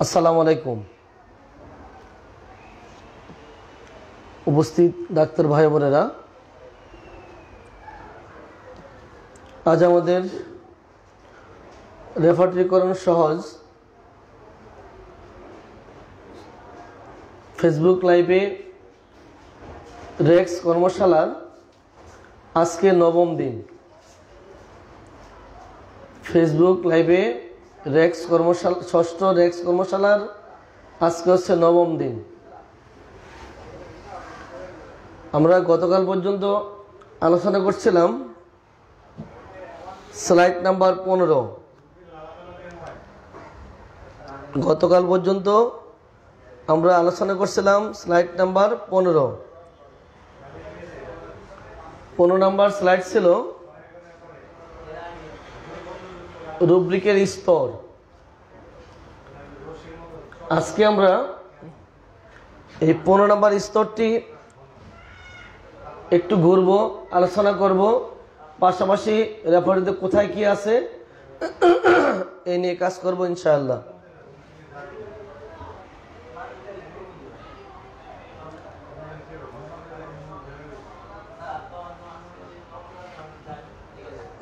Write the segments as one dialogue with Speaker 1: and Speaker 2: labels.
Speaker 1: আসসালামু আলাইকুম। উপস্থিত ডাক্তার ভাই বোনেরা, আজ আমাদের রেফারেটরিকরণ সহজ ফেসবুক লাইভে রেক্স কর্মশালার আজকে নবম দিন। ফেসবুক লাইভে রেক্স কর্মশালা, ষষ্ঠ রেক্স কর্মশালার আজকে হচ্ছে নবম দিন। আমরা গতকাল পর্যন্ত আলোচনা করছিলাম স্লাইড নাম্বার 15। গতকাল পর্যন্ত আমরা আলোচনা করছিলাম স্লাইড নাম্বার 15। 15 নাম্বার স্লাইড ছিল রুব্রিকের স্তর। আজকে আমরা এই 15 নাম্বার স্তরটি একটু ঘুরব, আলোচনা করব, পাশাপাশি রেফারেন্সে কোথায় কি আছে এই নিয়ে কাজ করব ইনশাআল্লাহ।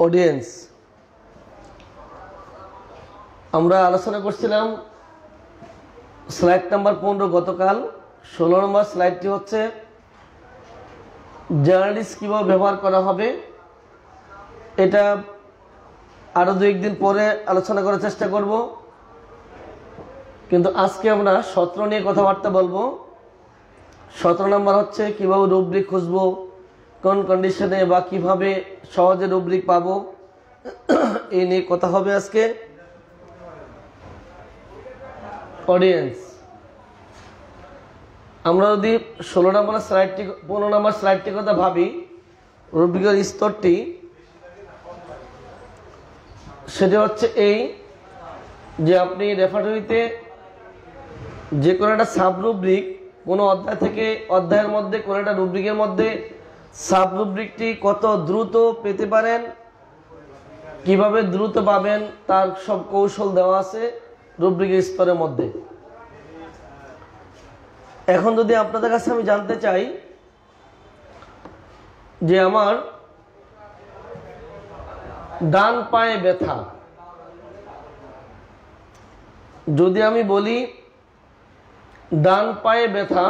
Speaker 1: অডিয়েন্স, আমরা আলোচনা করছিলাম স্লাইড নাম্বার 15 গতকাল। 16 নম্বর স্লাইডটি হচ্ছে জার্নালিস্ট কীভাবে ব্যবহার করা হবে। এটা আরও 2-1 দিন পরে আলোচনা করার চেষ্টা করব, কিন্তু আজকে আমরা 17 নিয়ে কথাবার্তা বলবো। 17 নম্বর হচ্ছে কীভাবে রুব্রিক খুঁজবো, কোন কন্ডিশনে বা কিভাবে সহজে রুব্রিক পাবো, এই নিয়ে কথা হবে আজকে। অডিয়েন্স, আমরা যদি 16 নম্বর স্লাইডটি 15 নম্বর স্লাইডটির কথা ভাবি, রুব্রিকের স্তরটি সেটা হচ্ছে এই যে আপনি রেফারেটরিতে যে কোনো একটা সাব রুব্রিক, কোনো অধ্যায় থেকে অধ্যায়ের মধ্যে কোনো একটা রুব্রিকের মধ্যে সাব রুব্রিকটি কত দ্রুত পেতে পারেন, কিভাবে দ্রুত পাবেন তার সব কৌশল দেওয়া আছে রুব্রিকের স্তরের মধ্যে। এখন যদি আপনাদের কাছে আমি জানতে চাই যে আমার ডান পায়ে ব্যথা, যদি আমি বলি ডান পায়ে ব্যথা,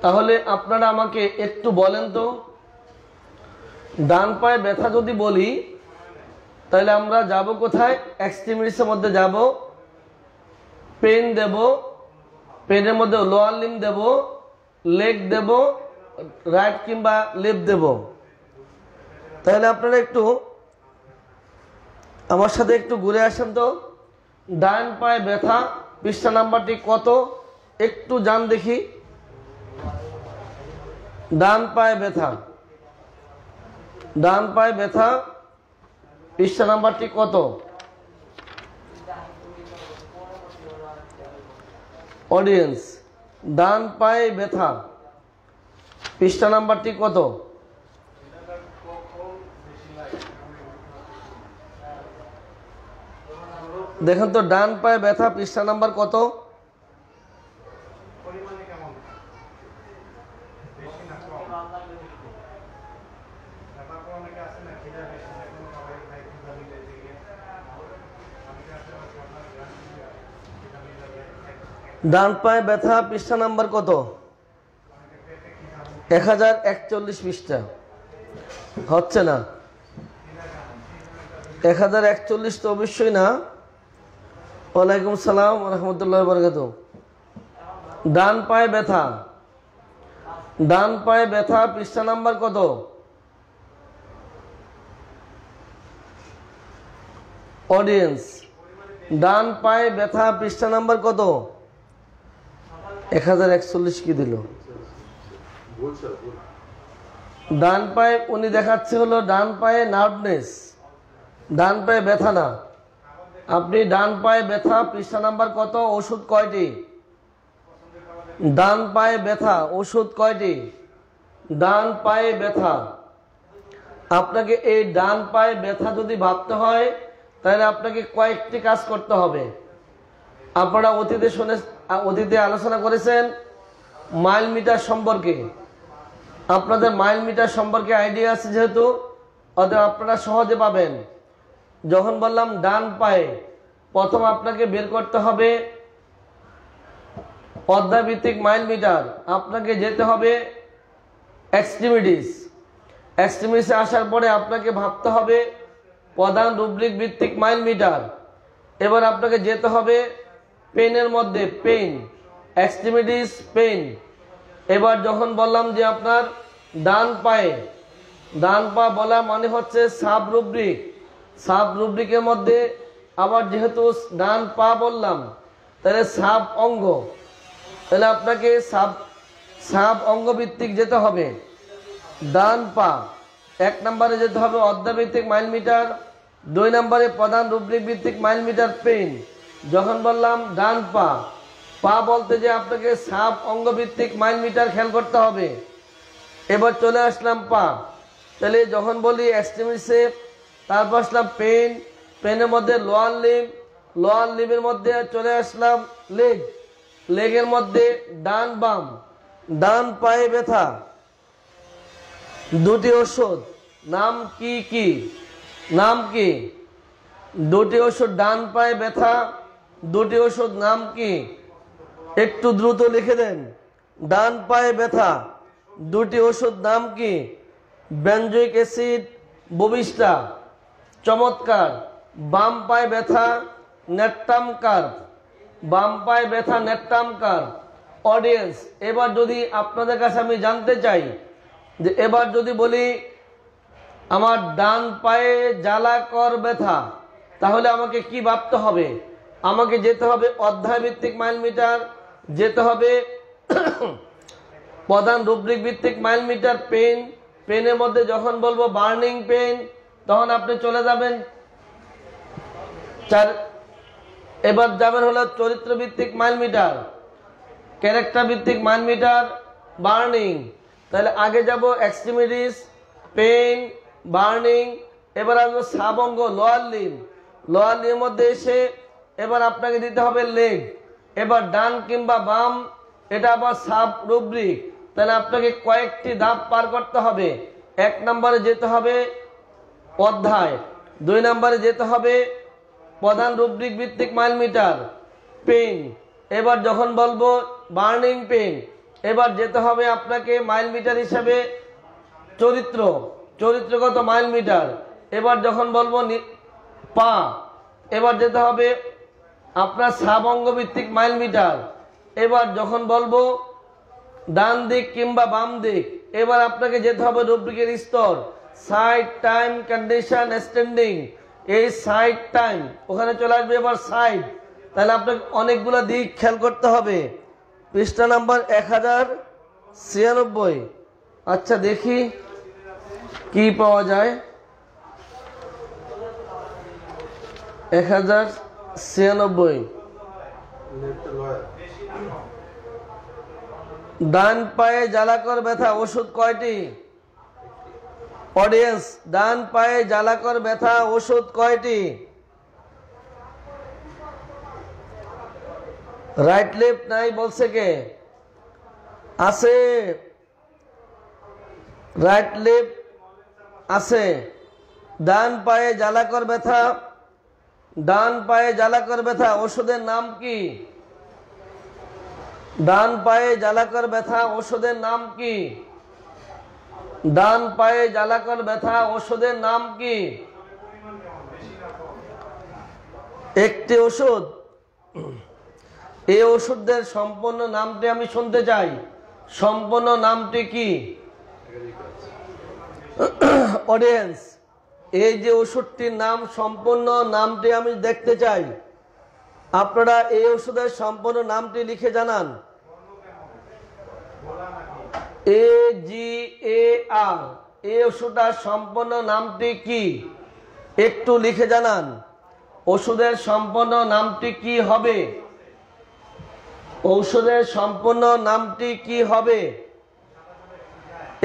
Speaker 1: তাহলে আপনারা আমাকে একটু বলেন তো, ডান পায়ে ব্যথা যদি বলি তাহলে আমরা যাব কোথায়? এক্সট্রিমিটিসের মধ্যে যাব, পেন দেব, পেনের মধ্যে লোয়ার লিম্ব দেব, লেগ দেব, রাইট কিংবা লেফট দেব। তাহলে আপনারা একটু আমার সাথে একটু ঘুরে আসেন তো। ডান পায়ে ব্যথা পৃষ্ঠা নাম্বারটি কত একটু জান দেখি। ডান পায়ে ব্যথা, ডান পায়ে ব্যথা পৃষ্ঠা নাম্বারটি কত? অডিয়েন্স, ডান পায়ে ব্যথা পৃষ্ঠা নাম্বারটি কত? দেখেন তো ডান পায়ে ব্যথা পৃষ্ঠা নাম্বার কত? ডান পায়ে ব্যথা পৃষ্ঠা নাম্বার কত? 1041 পৃষ্ঠা। হচ্ছে না 1041 তো অবশ্যই না। ওয়ালাইকুম সালাম রহমতুল্লাহ বরকাতুহু। ডান পায়ে ব্যথা, ডান পায়ে ব্যথা পৃষ্ঠা নাম্বার কত? অডিয়েন্স, ডান পায়ে ব্যথা পৃষ্ঠা নাম্বার কত? 1041 কি দিল? ডান পায়ে উনি দেখাচ্ছে হলো ডান পায়ে নার্ভনেস, ডান পায়ে ব্যথা না। আপনি ডান পায়ে ব্যথা পৃষ্ঠা নাম্বার কত? ওষুধ কয়টি? ডান পায়ে ব্যথা ওষুধ কয়টি? ডান পায়ে ব্যথা। আপনাকে এই ডান পায়ে ব্যথা যদি ভাবতে হয় তাহলে আপনাকে কয়েকটি কাজ করতে হবে। আপনারা অতীতে আলোচনা করেছেন মাইল মিটার সম্পর্কে, আপনাদের মাইল মিটার সম্পর্কে আইডিয়া আছে যেহেতু, অতএব আপনারা সহজে পাবেন। যখন বললাম ডান পায়ে, প্রথম আপনাকে বের করতে হবে অধ্যায়ভিত্তিক মাইল মিটার। আপনাকে যেতে হবে এক্সট্রিমিটিসে আসার পরে আপনাকে ভাবতে হবে প্রধান রুব্রিক ভিত্তিক মাইল মিটার। এবার আপনাকে যেতে হবে পেনের মধ্যে, পেন, এক্সট্রিমিটিস, পেন। এবার যখন বললাম যে আপনার ডান পা বলা মানে হচ্ছে সাব রুব্রিকের মধ্যে আবার যেহেতু ডান পা বললাম তাহলে সাব অঙ্গ, তাহলে আপনাকে সাব অঙ্গ ভিত্তিক যেতে হবে। ডান পা 1 নম্বরে যেতে হবে অধ্যায়ভিত্তিক মাইল মিটার, 2 নম্বরে প্রধান রুব্রিক ভিত্তিক মাইল মিটার পেন। যখন বললাম ডান পা বলতে যে আপনাকে সাব অঙ্গ ভিত্তিক মাইল মিটার খেয়াল করতে হবে। এবার চলে আসলাম পা, তাহলে যখন বলি এক্সট্রিমিটিসে, তারপর আসলাম পেনের মধ্যে লোয়ার লিম্বের মধ্যে চলে আসলাম লেগের মধ্যে ডান বাম। ডান পায়ে ব্যথা, দুটি ওষুধ নাম কি? দুটি ওষুধ ডান পায়ে ব্যথা, দুটি ওষুধ নাম কি? একটু দ্রুত লিখে দেন। ডান পায়ে ব্যথা, দুটি ওষুধ নাম কি? Benzoic acid, bovista. চমৎকার। বাম পায়ে ব্যথা, নেট্টাম কার্ভ। অডিয়েন্স, এবার যদি আপনাদের কাছে আমি জানতে চাই যে এবার যদি বলি আমার ডান পায়ে জ্বালাকর ব্যথা, তাহলে আমাকে কি ভাবতে হবে? আমাকে যেতে হবে অধ্যায়ভিত্তিক মাইল মিটার, যেতে হবে প্রধান রুব্রিক ভিত্তিক মাইল মিটার পেনের মধ্যে যখন বলবো বার্নিং পেন, তখন আপনি চলে যাবেন এবার যাবেন হলো চরিত্র ভিত্তিক মাইল মিটার, ক্যারেক্টার ভিত্তিক মাইল মিটার, বার্নিং। তাহলে আগে যাব এক্সট্রিমিটিস, পেন, বার্নিং। এবার আসবো সাব অঙ্গ লোয়ার লিম্বের মধ্যে এসে এবার আপনাকে দিতে হবে লেগ। এবার ডান কিংবা বাম, এটা আবার সাব রুব্রিক। তাহলে আপনাকে কয়েকটি ধাপ পার করতে হবে। 1 নম্বরে যেতে হবে অধ্যায়, 2 নম্বরে যেতে হবে প্রধান রুব্রিক ভিত্তিক মাইল মিটার পেন। এবার যখন বলবো বার্নিং পেন, এবার যেতে হবে আপনাকে মাইল মিটার হিসাবে চরিত্রগত মাইল মিটার। এবার যখন বলবো পা, এবার যেতে হবে আপনার সাব অঙ্গ ভিত্তিক মাইল মিটার। এবার যখন বলবো ডান দিক কিংবা বাম দিক, এবার আপনাকে যেতে হবে রুব্রিকের স্তর, সাইড, টাইম, কন্ডিশন, স্ট্যান্ডিং। এই সাইড টাইম ওখানে চলে আসবে এবার সাইড। তাহলে আপনাকে অনেকগুলো দিক খেয়াল করতে হবে। পৃষ্ঠা নাম্বার 1096। আচ্ছা দেখি কি পাওয়া যায়। 1096। ডান পায়ে জ্বালাকর ব্যথা ওষুধ কয়টি? অডিয়েন্স, ডান পায়ে জ্বালাকর ব্যথা ওষুধ কয়টি? রাইট লেফট নাই বলছে কে? আছে, রাইট লেফট আছে। ডান পায়ে জ্বালাকর ব্যথা ওষুধের নাম কি? ডান পায়ে জ্বালাকর ব্যথা ওষুধের নাম কি? ডান পায়ে জ্বালাকর ব্যথা ওষুধের নাম কি? একটি ওষুধ। এই ওষুধের সম্পূর্ণ নামটি আমি শুনতে চাই। সম্পূর্ণ নামটি কি? অডিয়েন্স, এই যে ওষুধটির নাম, সম্পূর্ণ নামটি আমি দেখতে চাই। আপনারা এই ওষুধের সম্পূর্ণ নামটি লিখে জানান। AGAR, এই ওষুধটার সম্পূর্ণ নামটি কি? একটু লিখে জানান। ওষুধের সম্পূর্ণ নামটি কি হবে? ঔষধের সম্পূর্ণ নামটি কি হবে?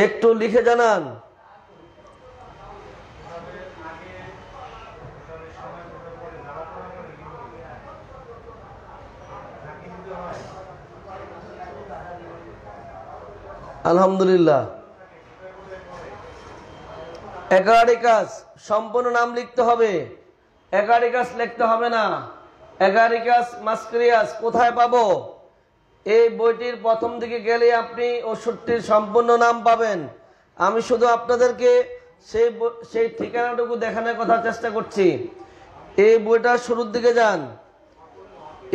Speaker 1: একটু লিখে জানান। আলহামদুলিল্লাহ। এগারিকাস সম্পূর্ণ নাম লিখতে হবে, এগারিকাস লিখতে হবে না। এগারিকাস মাস্কুরিয়াস কোথায় পাবো? এই বইটির প্রথম দিকে গেলে আপনি ওষুধটির সম্পূর্ণ নাম পাবেন। আমি শুধু আপনাদেরকে সেই ঠিকানাটুকু দেখানোর কথা চেষ্টা করছি। এই বইটার শুরুর দিকে যান,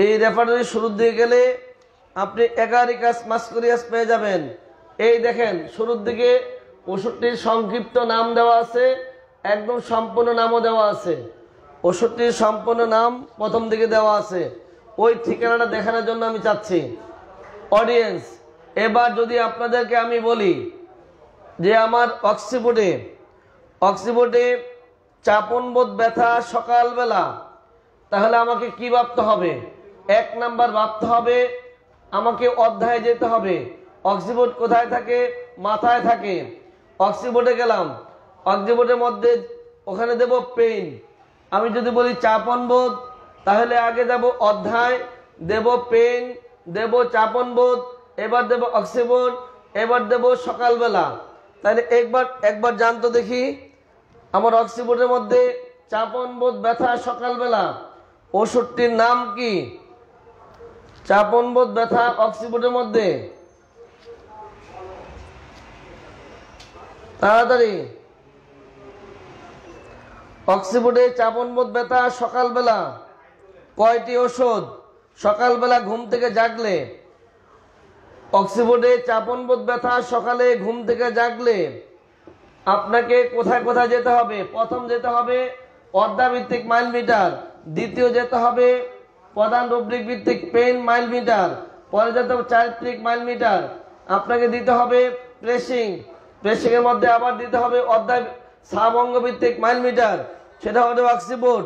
Speaker 1: এই রেফারেন্সের শুরুর দিকে গেলে আপনি এগারিকাস মাস্কুরিয়াস পেয়ে যাবেন। এই দেখেন শুরুর দিকে ওষুধটির সংক্ষিপ্ত নাম দেওয়া আছে, একদম সম্পূর্ণ নামও দেওয়া আছে। ওষুধটির সম্পূর্ণ নাম প্রথম দিকে দেওয়া আছে। ওই ঠিকানাটা দেখানোর জন্য আমি চাচ্ছি। অডিয়েন্স, এবার যদি আপনাদেরকে আমি বলি যে আমার অক্সিবোর্ডে চাপনবোধ ব্যথা সকালবেলা, তাহলে আমাকে কি ভাবতে হবে? 1 নাম্বার ভাবতে হবে আমাকে অধ্যায়ে যেতে হবে। অক্সিবোর্ড কোথায় থাকে? মাথায় থাকে। অক্সিবোর্ডে গেলাম, অক্সিবোর্ডের মধ্যে ওখানে দেব পেইন। আমি যদি বলি চাপনবোধ, তাহলে আগে যাব অধ্যায়, দেব পেইন, দেব চাপনবোধ, এবার দেব অক্সিবোর্ড, এবার দেব সকালবেলা। তাহলে একবার জানতো দেখি আমার অক্সিবোর্ডের মধ্যে চাপনবোধ ব্যথা সকালবেলা, ওষুধটির নাম কি? চাপনবোধ ব্যথা অক্সিবোর্ডের মধ্যে, তাড়াতাড়ি। অক্সিবোর্ডে চাপনবোধ ব্যথা সকালবেলা, কয়টি ওষুধ? সকালবেলা ঘুম থেকে জাগলে, অক্সিবোর্ডে চাপনবোধ ব্যথা সকালে ঘুম থেকে জাগলে আপনাকে কোথায় কোথায় যেতে হবে? প্রথম যেতে হবে অধ্যাভিত্তিক মাইল মিটার, দ্বিতীয় যেতে হবে প্রধান রুব্রিক ভিত্তিক পেইন মাইল মিটার, পরে যেতে হবে চারিত্রিক মাইল মিটার, আপনাকে দিতে হবে প্রেসিং এর মধ্যে আবার দিতে হবে অধ্যায় সাবঅঙ্গ ভিত্তিক মাইল মিটার, সেটা হবে অক্সিবোর্ড।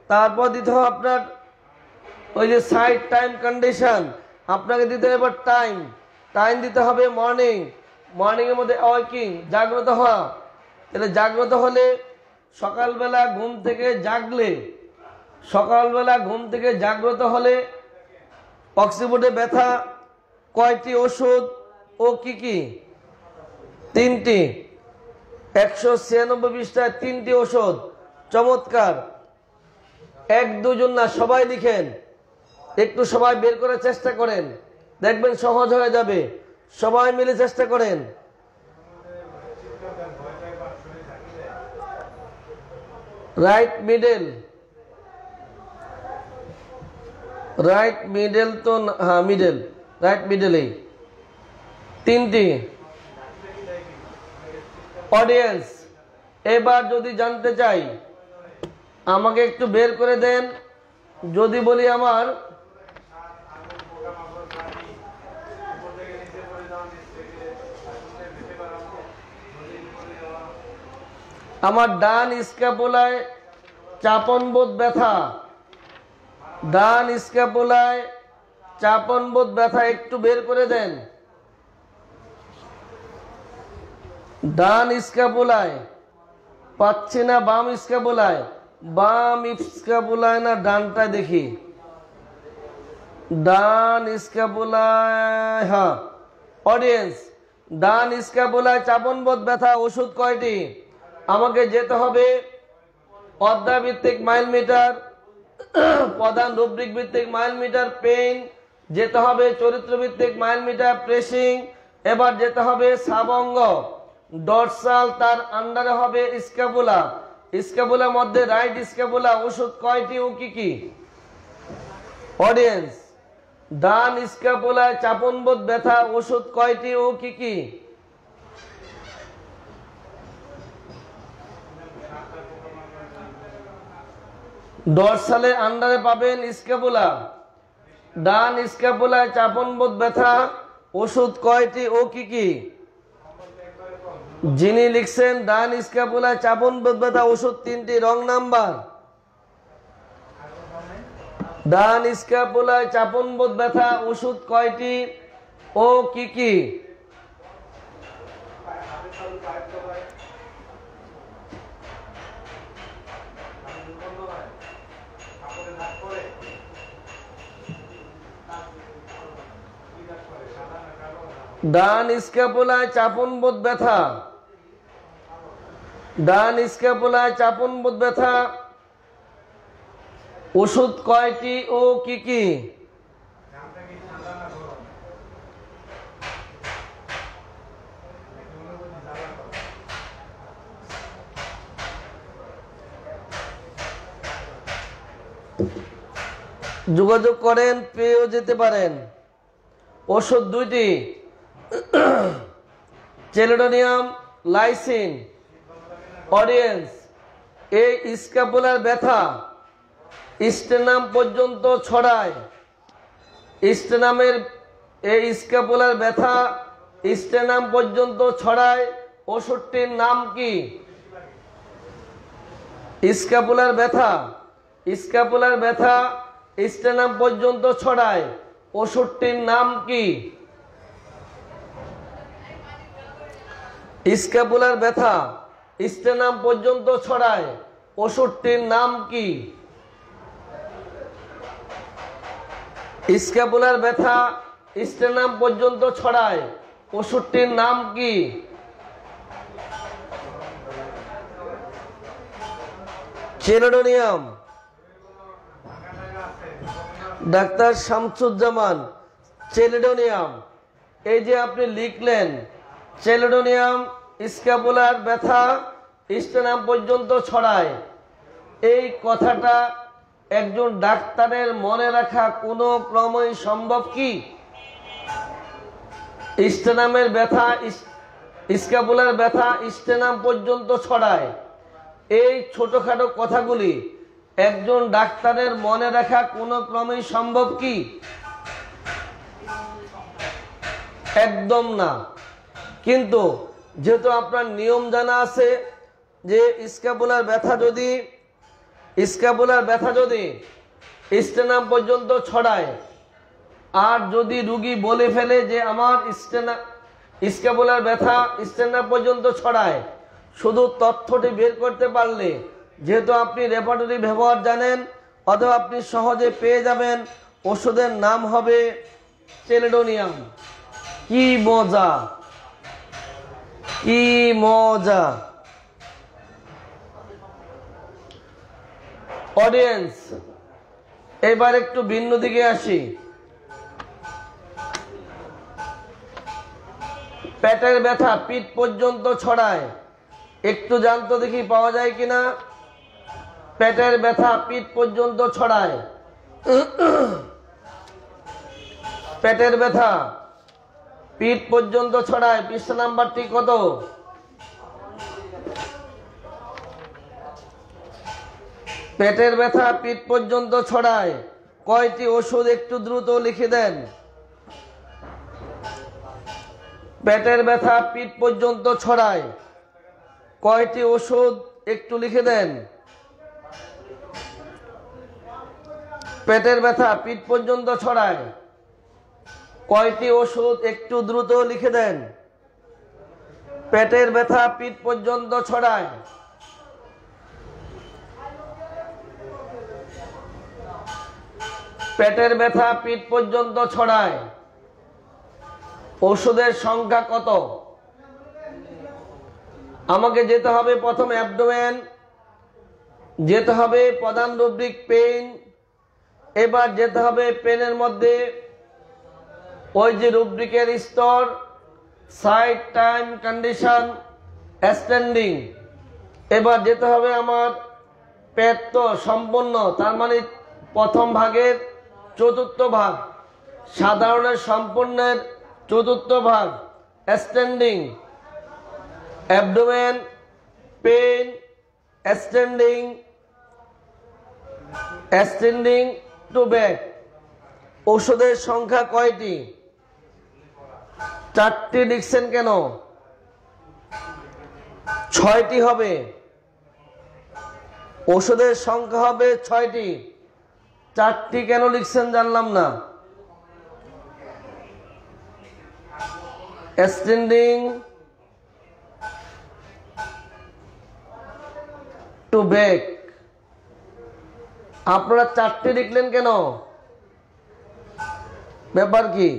Speaker 1: তারপর দিতে হবে আপনার ওই যে সাইড টাইম কন্ডিশন, আপনাকে দিতে হবে টাইম দিতে হবে মর্নিং এর মধ্যে ওয়াকিং জাগ্রত হওয়া। তাহলে জাগ্রত হলে সকালবেলা ঘুম থেকে জাগ্রত হলে অক্সিবোর্ডে ব্যথা কয়টি ওষুধ ও কি কি? 3টি। 196 পৃষ্ঠায় 3টি ওষুধ। চমৎকার। 1-2 জন না, সবাই লিখেন, একটু সবাই বের করার চেষ্টা করেন, দেখবেন সহজ হয়ে যাবে। সবাই মিলে চেষ্টা করেন। রাইট মিডল তো হ্যাঁ, রাইট মিডলেই 3টি। অডিয়েন্স, এবার যদি জানতে চাই আমাকে একটু বের করে দেন। যদি বলি আমার ডান স্ক্যাপুলায় চাপনবোধ ব্যথা, একটু বের করে দেন। ডান স্ক্যাপুলায় পাচ্ছি না, বাম স্ক্যাপুলায় না ডানটায় দেখি। ডান স্ক্যাপুলায়, হ্যাঁ। অডিয়েন্স, ডান স্ক্যাপুলায় চাপনবোধ ব্যথা ওষুধ কয়টি? আমাকে যেতে হবে অধ্যায় ভিত্তিক মাইল মিটার, প্রধান রুব্রিক ভিত্তিক মাইল মিটার পেইন, যেতে হবে চরিত্র ভিত্তিক মাইল মিটার প্রেসিং, এবার যেতে হবে সাবঅঙ্গ ডরসাল, তার আন্ডারে হবে স্ক্যাপুলার মধ্যে রাইট স্ক্যাপুলা, ওষুধ কয়টি ও কি কি? অডিয়েন্স, ডান স্ক্যাপুলায় চাপনবোধ ব্যথা ওষুধ কয়টি ও কি কি? ডরসালের আন্ডারে পাবেন স্ক্যাপুলা। ডান স্ক্যাপুলায় চাপনবোধ ব্যথা ওষুধ কয়টি ও কি কি? যিনি লিখছেন ডান স্ক্যাপুলায় চাপনবোধ ব্যথা ওষুধ 3টি, রং নাম্বার। ডান স্ক্যাপুলায় চাপনবোধ ব্যথা ওষুধ কয়টি ও কি কি? ডান স্ক্যাপুলায় চাপনবোধ ব্যথা, ডান স্ক্যাপুলায় চাপনবোধ ব্যথা ওষুধ কয়টি ও কি কি? যোগাযোগ করেন, পেয়েও যেতে পারেন। ওষুধ দুইটি, চেলিডোনিয়াম, লাইসিন। অডিয়েন্স, এই স্ক্যাপুলার ব্যথা স্টেনাম পর্যন্ত ছড়ায়। স্টেনামের এই স্ক্যাপুলার ব্যথা স্টেনাম পর্যন্ত ছড়ায়। ওষুধটির নাম কি? স্ক্যাপুলার ব্যথা, স্ক্যাপুলার ব্যথা স্টেনাম পর্যন্ত ছড়ায়। ওষুধটির নাম কি? স্ক্যাপুলার ব্যথা স্টেনাম পর্যন্ত ছড়ায়। ওষুধটির নাম কি? স্ক্যাপুলার ব্যথা স্টেনাম পর্যন্ত ছড়ায়। ওষুধটির নাম কি? চেলিডোনিয়াম। Doctor Shamsuzzaman, chelidonium. এই যে আপনি লিখলেন চেলিডোনিয়াম স্ক্যাপুলার ব্যথা স্টেনাম পর্যন্ত ছড়ায়, এই কথাটা একজন ডাক্তারের মনে রাখা কোনো ক্রমেই সম্ভব কি? স্টেনামের ব্যথা স্ক্যাপুলার ব্যথা স্টেনাম পর্যন্ত ছড়ায়, এই ছোটখাটো কথাগুলি একজন ডাক্তারের মনে রাখা কোনো ক্রমেই সম্ভব কি? একদম না। কিন্তু যেহেতু আপনার নিয়ম জানা আছে যে স্ক্যাপুলার ব্যথা যদি স্টেনাম পর্যন্ত ছড়ায়, আর যদি রুগী বলে ফেলে যে আমার স্ক্যাপুলার ব্যথা স্টেনাম পর্যন্ত ছড়ায়, শুধু তথ্যটি বের করতে পারলে, যেহেতু আপনি রেপার্টরি ব্যবহার জানেন, অথবা আপনি সহজে পেয়ে যাবেন। ওষুধের নাম হবে চেলিডোনিয়াম। কি মজা, কি মজা। অডিয়েন্স, এবার একটু ভিন্ন দিকে আসি। পেটের ব্যথা পিঠ পর্যন্ত ছড়ায়, একটু জানতো দেখি পাওয়া যায় কিনা। পেটের ব্যথা পিঠ পর্যন্ত ছড়ায়। পেটের ব্যথা পিঠ পর্যন্ত ছড়ায়। পৃষ্ঠা নাম্বারটি কত? পেটের ব্যথা পিঠ পর্যন্ত ছড়ায়, কয়টি ওষুধ একটু দ্রুত লিখে দেন। পেটের ব্যথা পিঠ পর্যন্ত ছড়ায়, কয়টি ওষুধ একটু লিখে দেন। পেটের ব্যথা পিঠ পর্যন্ত ছড়ায়, কয়টি ওষুধ একটু দ্রুত লিখে দেন। পেটের ব্যথা পিঠ পর্যন্ত ছড়ায়, পেটের ব্যথা পিঠ পর্যন্ত ছড়ায়। ওষুধের সংখ্যা কত? আমাকে যেতে হবে প্রথম অ্যাবডোমেন, যেতে হবে প্রধান রুব্রিক পেইন, এবার যেতে হবে পেনের মধ্যে ওই যে রুব্রিকের স্তর, সাইড, টাইম, কন্ডিশন, স্ট্যান্ডিং। এবার যেতে হবে আমার পেট তো সম্পূর্ণ, তার মানে প্রথম ভাগের চতুর্থ ভাগ, সাধারণের সম্পূর্ণের চতুর্থ ভাগ, standing, abdomen, pain, standing, standing to back. ওষুধের সংখ্যা কয়টি? 4টি লিখছেন কেন? 6টি হবে। ওষুধের সংখ্যা হবে 6টি, 4টি কেন লিখছেন জানলাম না। স্ট্যান্ডিং টু ব্যাক, আপনারা 4টি লিখলেন কেন? ব্যাপার কি?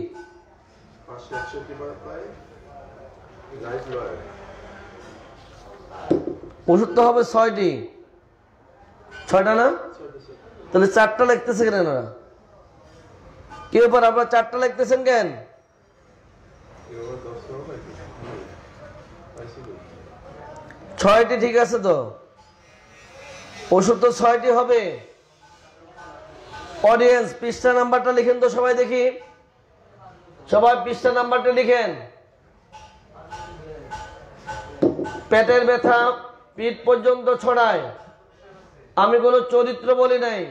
Speaker 1: ওষুধ তো হবে 6টি, 6টা না? তাহলে 4টা লিখতেছে কেন না? কি ব্যাপার, আপনারা 4টা লিখতেছেন কেন? 6টি ঠিক আছে তো, ওষুধ তো 6টি হবে। অডিয়েন্স পৃষ্ঠা নাম্বারটা লিখেন তো সবাই, দেখি সবাই পৃষ্ঠা নাম্বারটা লিখেন। পেটের ব্যথা পিঠ পর্যন্ত ছড়ায়, আমি কোনো চরিত্র বলি নাই।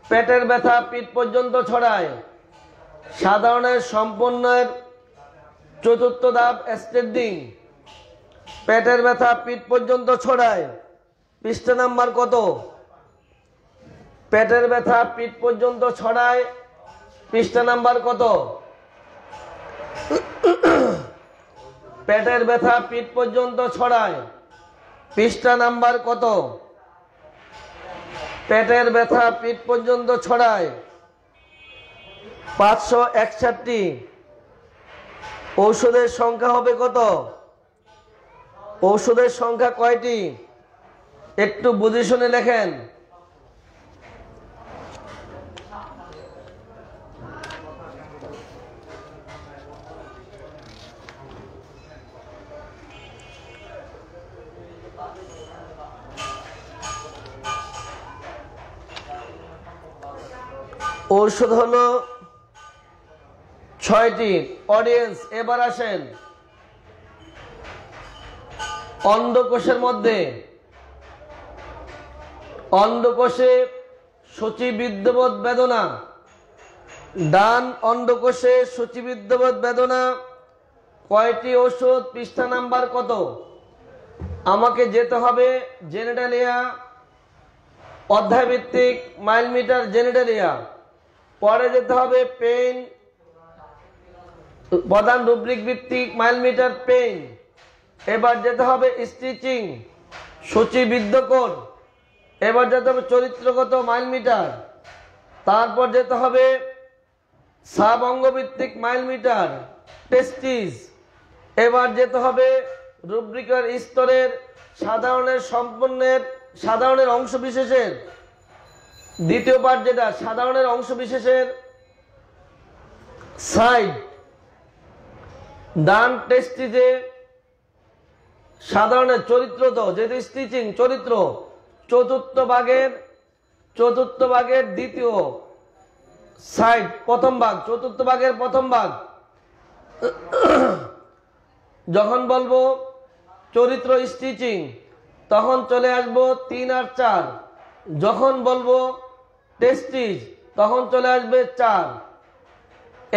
Speaker 1: পেটের ব্যথা পিঠ পর্যন্ত ছড়ায়, সাধারণের সম্পন্নের চতুর্থ ধাপ স্টেন্ডিং। পেটের ব্যথা পিঠ পর্যন্ত ছড়ায়, পৃষ্ঠা নাম্বার কত? পেটের ব্যথা পিঠ পর্যন্ত ছড়ায়, পৃষ্ঠা নাম্বার কত? পেটের ব্যথা পিঠ পর্যন্ত ছড়ায়, পৃষ্ঠা নাম্বার কত? পেটের ব্যথা পিঠ পর্যন্ত ছড়ায় 561। ঔষধের সংখ্যা হবে কত? ঔষধের সংখ্যা কয়টি? একটু বুঝে শুনে লেখেন। ঔষধ হলো 6টি। অডিয়েন্স এবার আসেন, অন্ডকোষের মধ্যে, অন্ডকোষে সূচিবিদ্যবোধ বেদনা, ডান অন্ডকোষে সূচিবিদ্যবোধ বেদনা, কয়টি ওষুধ, পৃষ্ঠা নাম্বার কত? আমাকে যেতে হবে জেনেটালিয়া, অধ্যায়ভিত্তিক মাইলমিটার জেনেটালিয়া, পরে যেতে হবে পেইন, প্রধান রুব্রিক ভিত্তিক মাইলমিটার পেইন, এবার যেতে হবে স্টিচিং সূচিবিদ্যকোণ, এবার যেতে হবে চরিত্রগত মাইলমিটার, তারপর যেতে হবে সাব অঙ্গভিত্তিক মাইলমিটার টেস্টিস, এবার যেতে হবে রুব্রিকের স্তরের সাধারণের সম্পন্নের সাধারণের অংশ বিশেষের দ্বিতীয় পার্ট, যেটা সাধারণের অংশ বিশেষের সাইড। ডান টেস্টিজে সাধারণের চরিত্র, তো যেহেতু স্টিচিং চরিত্র, চতুর্থ ভাগের দ্বিতীয় সাইড, প্রথম ভাগ, চতুর্থ ভাগের প্রথম ভাগ। যখন বলবো চরিত্র স্টিচিং তখন চলে আসবো 3 আর 4, যখন বলবো টেস্টিজ তখন চলে আসবে 4।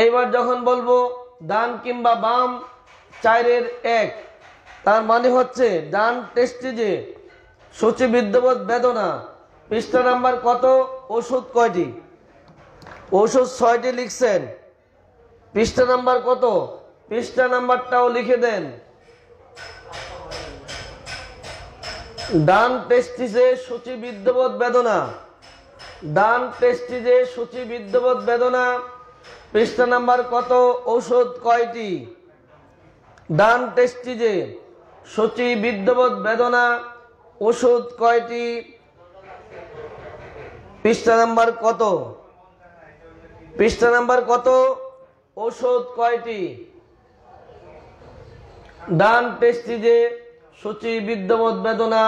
Speaker 1: এইবার যখন বলবো ডান কিংবা বাম 4-এর 1, তার মানে হচ্ছে ডান টেস্টিজে সূচিবিদ্যবোধ বেদনা, পৃষ্ঠা নাম্বার কত? ওষুধ কয়টি? ওষুধ 6টি লিখছেন, পৃষ্ঠা নাম্বার কত? পৃষ্ঠা নাম্বারটাও লিখে দেন। ডান টেস্টিজে সূচিবিদ্যবোধ বেদনা, ডান টেস্টিজে সূচিবিদ্যবোধ বেদনা, পৃষ্ঠা নাম্বার কত? ওষুধ কয়টি? ডান টেস্টিজে সূচিবিদ্যবোধ বেদনা, ওষুধ কয়টি? পৃষ্ঠা নাম্বার কত? পৃষ্ঠা নাম্বার কত? ওষুধ কয়টি? ডান টেস্টিজে সূচিবিদ্যবোধ বেদনা,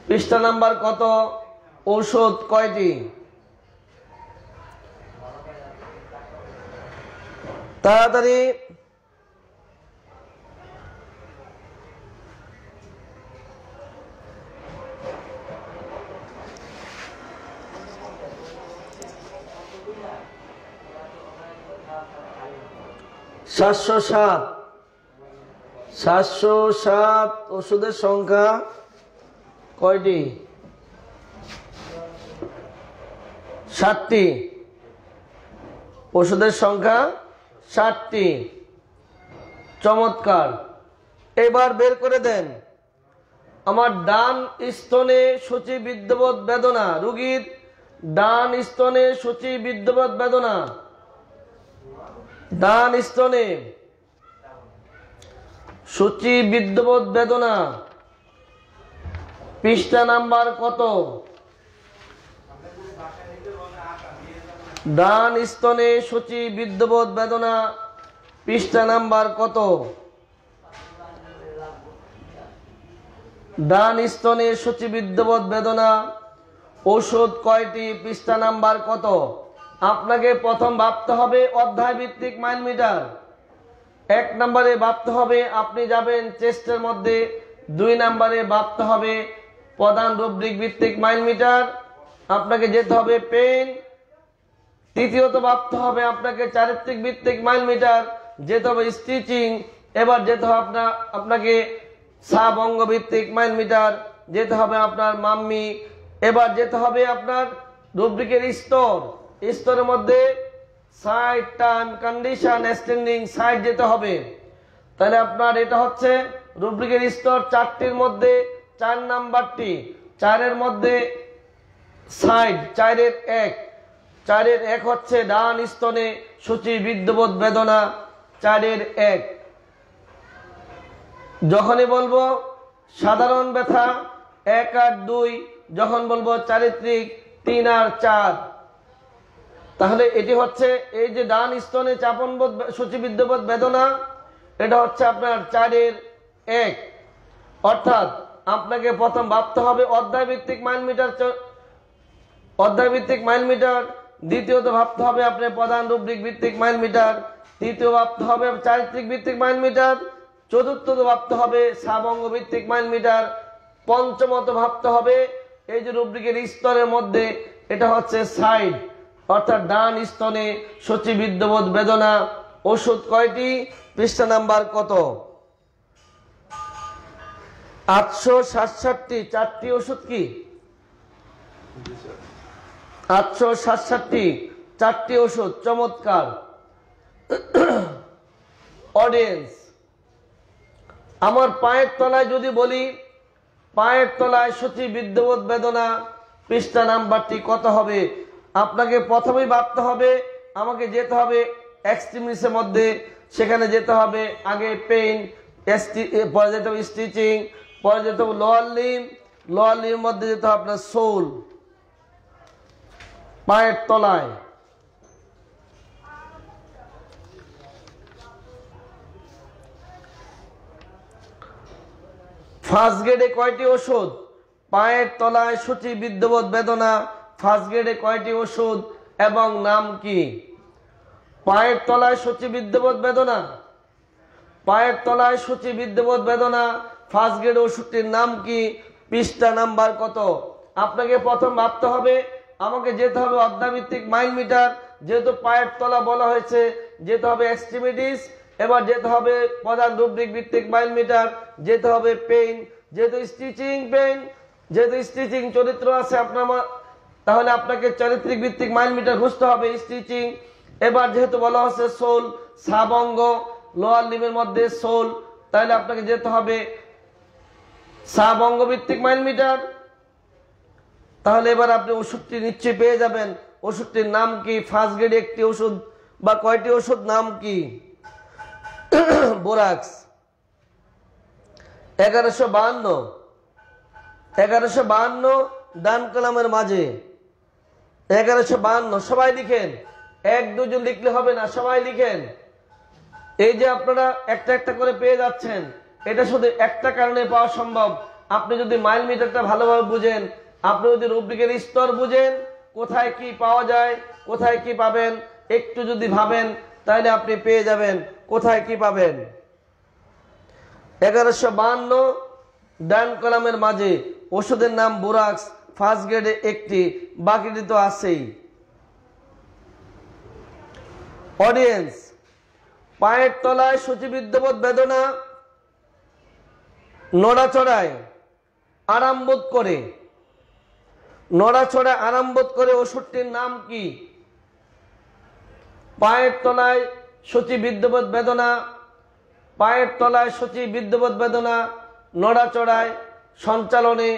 Speaker 1: পৃষ্ঠা নাম্বার কত? ঔষধ কয়টি? তাড়াতাড়ি। সাতশো সাত ওষুধের সংখ্যা কয়টি? 7টি। ওষুধের সংখ্যা 7টি। চমৎকার। এবার বের করে দেন আমার ডান স্তনে সূচিবিদ্যবোধ বেদনা, রোগীর ডান স্তনে সূচিবিদ্যবোধ বেদনা ডান স্তনে সূচি বিদ্যবোধ বেদনা পৃষ্ঠা নাম্বার কত? ডান স্তনে সূচি বিদ্যবোধ বেদনা পৃষ্ঠা নাম্বার কত? ডান স্তনে সূচি বিদ্যবোধ বেদনা ঔষধ কয়টি পৃষ্ঠা নাম্বার কত? আপনাকে প্রথম ভাবতে হবে অধ্যায় ভিত্তিক মাইল মিটার। 1 নম্বরে ভাবতে হবে আপনি যাবেন চেস্টের মধ্যে, 2 নম্বরে ভাবতে হবে প্রধান রুব্রিক ভিত্তিক মাইল মিটার, আপনাকে যেতে হবে পেন। তৃতীয়ত ভাবতে হবে আপনাকে চারিত্রিক ভিত্তিক মাইল মিটার, যেতে হবে স্টিচিং। এবার যেতে হবে আপনাকে সাবঙ্গ ভিত্তিক মাইল মিটার, যেতে হবে আপনার মাম্মি। এবার যেতে হবে আপনার রুব্রিকের স্তরের মধ্যে side, time, condition, extending, side যেতে হবে। তাহলে আপনার এটা হচ্ছে রুব্রিকের স্তর 4টির মধ্যে 4 নাম্বারটি। 4-এর মধ্যে সাইড 4-এর 1, 4-এর 1 হচ্ছে ডান স্তনে সূচি বিদ্যবোধ বেদনা 4-এর 1। যখনই বলবো সাধারণ ব্যথা 1 আর 2, যখন বলবো চারিত্রিক 3 আর 4, তাহলে এটি হচ্ছে এই যে ডান স্তনে চাপনবোধ সূচি বিদ্যবোধ বেদনা, এটা হচ্ছে আপনার 4-এর 1। অর্থাৎ আপনাকে প্রথম ভাবতে হবে অধ্যায় ভিত্তিক মাইল মিটার, দ্বিতীয়ত ভাবতে হবে আপনার প্রধান রুব্রিক ভিত্তিক মাইল মিটার, তৃতীয় ভাবতে হবে চারিত্রিক ভিত্তিক মাইল মিটার, চতুর্থত ভাবতে হবে সাবঙ্গ ভিত্তিক মাইল মিটার, পঞ্চমত ভাবতে হবে এই যে রুব্রিকের স্তরের মধ্যে এটা হচ্ছে সাইড, অর্থাৎ ডান স্তনে সূচি বিদ্যবোধ বেদনা ওষুধ কয়টি পৃষ্ঠা নাম্বার কত? 867টি। 4টি ওষুধ কি? 867টি, 4টি ওষুধ। চমৎকার। অডিয়েন্স, আমার পায়ের তলায় যদি বলি পায়ের তলায় সূচি বিদ্যবোধ বেদনা পৃষ্ঠা নাম্বারটি কত হবে? আপনাকে প্রথমেই ভাবতে হবে আমাকে যেতে হবে এক্সট্রিমিসের মধ্যে, সেখানে যেতে হবে আগে পেইন, পরে যেতে হবে স্টিচিং, পরে যেতে হবে লোয়ার লিম্ব মধ্যে যেতে হবে আপনার সোল। পায়ের তলায় ফার্স্ট গ্রেডে কয়টি ওষুধ? পায়ের তলায় সূচি বিদ্যবোধ বেদনা ফার্স্ট গ্রেডে কয়টি ওষুধ এবং নাম কি? পায়ের তলায় সূচি বিদ্যবোধ বেদনা, পায়ের তলায় সূচি বিদ্যবোধ বেদনা ফার্স্ট গ্রেড ওষুধটির নাম কি? পৃষ্ঠা নাম্বার কত? আপনাকে প্রথম ভাবতে হবে আমাকে যেতে হবে অধ্যায়ভিত্তিক মাইল মিটার, যেহেতু পায়ের তলা বলা হয়েছে যেতে হবে এক্সট্রিমিটিস। এবার যেতে হবে প্রধান রুব্রিক ভিত্তিক মাইল মিটার, যেতে হবে পেইন, যেহেতু স্টিচিং পেইন, যেহেতু স্টিচিং চরিত্র আছে আপনার, তাহলে আপনাকে চারিত্রিক ভিত্তিক মাইল মিটার বুঝতে হবে স্টিচিং। এবার যেহেতু বলা হচ্ছে সোল, সাবঙ্গ লোয়ার লিমের মধ্যে সোল, তাহলে আপনাকে যেতে হবে সাবঙ্গ ভিত্তিক মাইল মিটার। তাহলে এবার আপনি ওষুধটি নিশ্চয়ই পেয়ে যাবেন। ওষুধটির নাম কি? ফার্স্ট গ্রেড একটি ওষুধ বা কয়টি ওষুধ নাম কি? বোরাক্স। 1152 ডান কলামের মাঝে 1152। সবাই লিখেন, 1-2 জন লিখলে হবে না, সবাই লিখেন। এই যে আপনারা একটা একটা করে পেয়ে যাচ্ছেন, এটা শুধু একটা কারণে পাওয়া সম্ভব, আপনি যদি মাইল মিটারটা ভালোভাবে বুঝেন, আপনি যদি রুব্রিকের স্তর বুঝেন, কোথায় কি পাওয়া যায়, কোথায় কি পাবেন, একটু যদি ভাবেন তাহলে আপনি পেয়ে যাবেন কোথায় কি পাবেন। 1152 ডান কলামের মাঝে ওষুধের নাম বোরাক্স, ফার্স্ট গ্রেডে একটি, বাকিটি তো আছেই। অডিয়েন্স, পায়ের তলায় সূচি বিদ্যবোধ বেদনা নড়াচড়ায় আরাম বোধ করে, নড়াচড়ায় আরাম বোধ করে ওষুধটির নাম কি? পায়ের তলায় সূচি বিদ্যবোধ বেদনা, পায়ের তলায় সূচি বিদ্যবোধ বেদনা নড়াচড়ায় সঞ্চালনে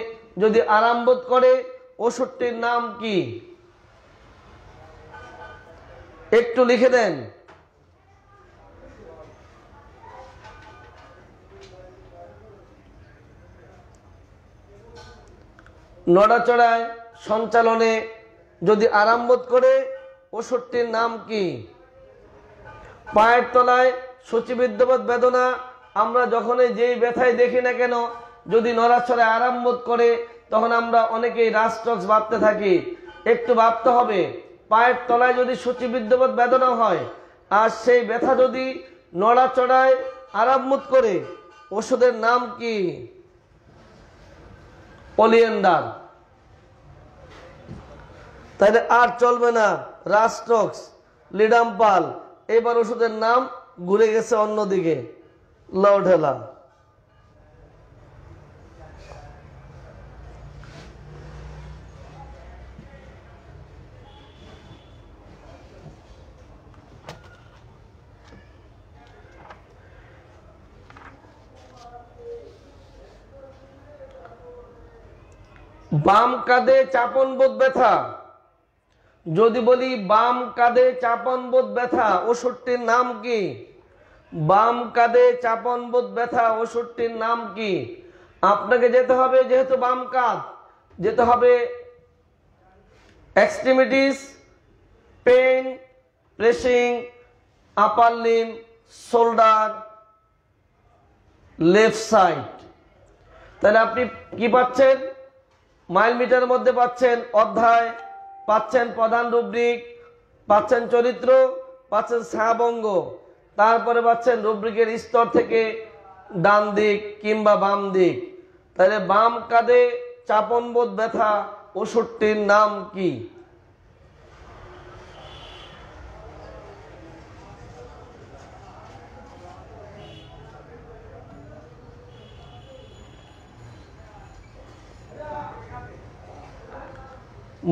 Speaker 1: যদি আরাম বোধ করে ওষুধটির নাম কি? একটু লিখে দেন। নড়াচড়ায় সঞ্চালনে যদি আরাম বোধ করে ওষুধটির নাম কি? পায়ের তলায় সূচিবিদ্যবোধ বেদনা, আমরা যখনই যেই ব্যথায় দেখি না কেন যদি নড়াচড়ায় আরাম বোধ করে তখন আমরা অনেকেই রাস্টক্স ভাবতে থাকি। একটু ভাবতে হবে, পায়ের তলায় যদি সূচিবিদ্যবোধ বেদনা হয় আর সেই ব্যথা যদি নড়াচড়ায় আরাম বোধ করে, ওষুধের নাম কি? ওলিয়েন্ডার। তাহলে আর চলবে না রাস্টক্স, লিডাম্পাল, এবার ওষুধের নাম ঘুরে গেছে অন্যদিকে, লওঢেলা। বাম কাঁধে চাপন বোধ ব্যথা, যদি বলি বাম কাঁধে চাপন বোধ ব্যথা, ওষুধটির নাম কি? বাম কাঁধে চাপন বোধ ব্যথা, ওষুধটির নাম কি? আপনাকে যেতে হবে, যেহেতু বাম কাঁধ, যেতে হবে extremities, pain, pressing, upper limb, shoulder, left side. তাহলে আপনি কি পাচ্ছেন? মাইল মিটারের মধ্যে পাচ্ছেন অধ্যায়, পাচ্ছেন প্রধান রুব্রিক, পাচ্ছেন চরিত্র, পাচ্ছেন ছায়াবঙ্গ, তারপরে পাচ্ছেন রুব্রিকের স্তর থেকে ডান দিক কিংবা বাম দিক। তাহলে বাম কাঁধে চাপনবোধ ব্যথা, ওষুধটির নাম কি?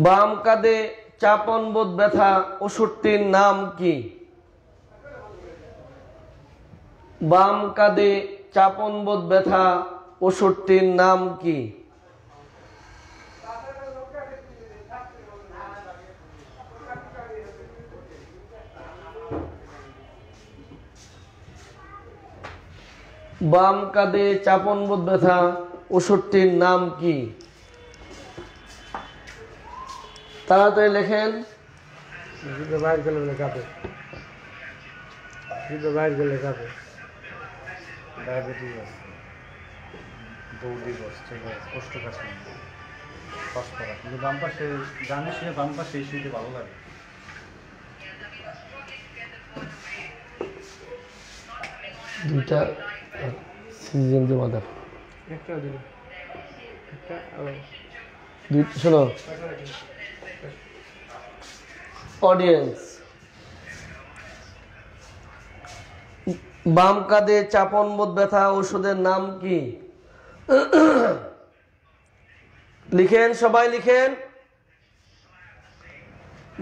Speaker 1: বাম কাঁধে চাপনবোধ ব্যথা, ওষুধটির নাম কি? বাম কাঁধে চাপনবোধ ব্যথা, ওষুধটির নাম কি? বাম কাঁধে চাপনবোধ ব্যথা, ওষুধটির নাম কি? তাড়াতাড়ি লেখেন।
Speaker 2: বাম পাশে গানের শুনে বাম পাশে এই শুনতে ভালো লাগে।
Speaker 1: দুইটা সিজন দিয়ে মাদার
Speaker 2: একটা দিন একটা
Speaker 1: শোনো অডিয়েন্স, বাম কাঁধে চাপনবোধ ব্যথা, ওষুধের নাম কি? লিখেন, সবাই লিখেন।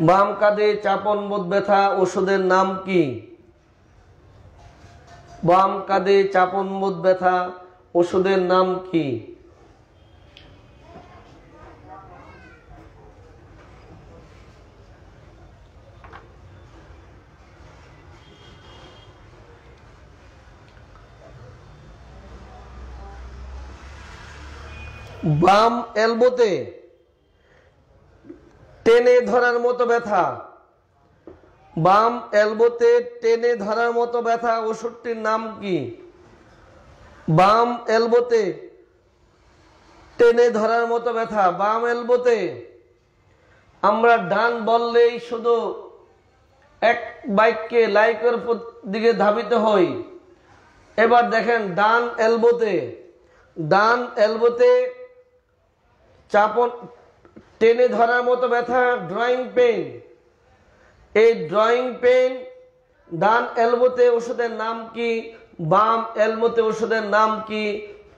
Speaker 1: বাম কাঁধে চাপনবোধ ব্যথা, ওষুধের নাম কি? বাম কাঁধে চাপনবোধ ব্যথা, ওষুধের নাম কি? বাম এলবোতে টেনে ধরার মতো ব্যথা, বাম এলবোতে টেনে ধরার মতো ব্যথা, ওষুধটির নাম কি? বাম এলবোতে টেনে ধরার মতো ব্যথা, বাম এলবোতে। আমরা ডান বললেই শুধু এক বাক্যে লাইকের দিকে ধাবিত হই। এবার দেখেন ডান এলবোতে, ডান এলবোতে চাপন টেনে ধরার মতো ব্যথা, ড্রয়িং পেন। এই ড্রয়িং পেন ডান এলবোতে ওষুধের নাম কি? বাম এলবোতে ওষুধের নাম কি?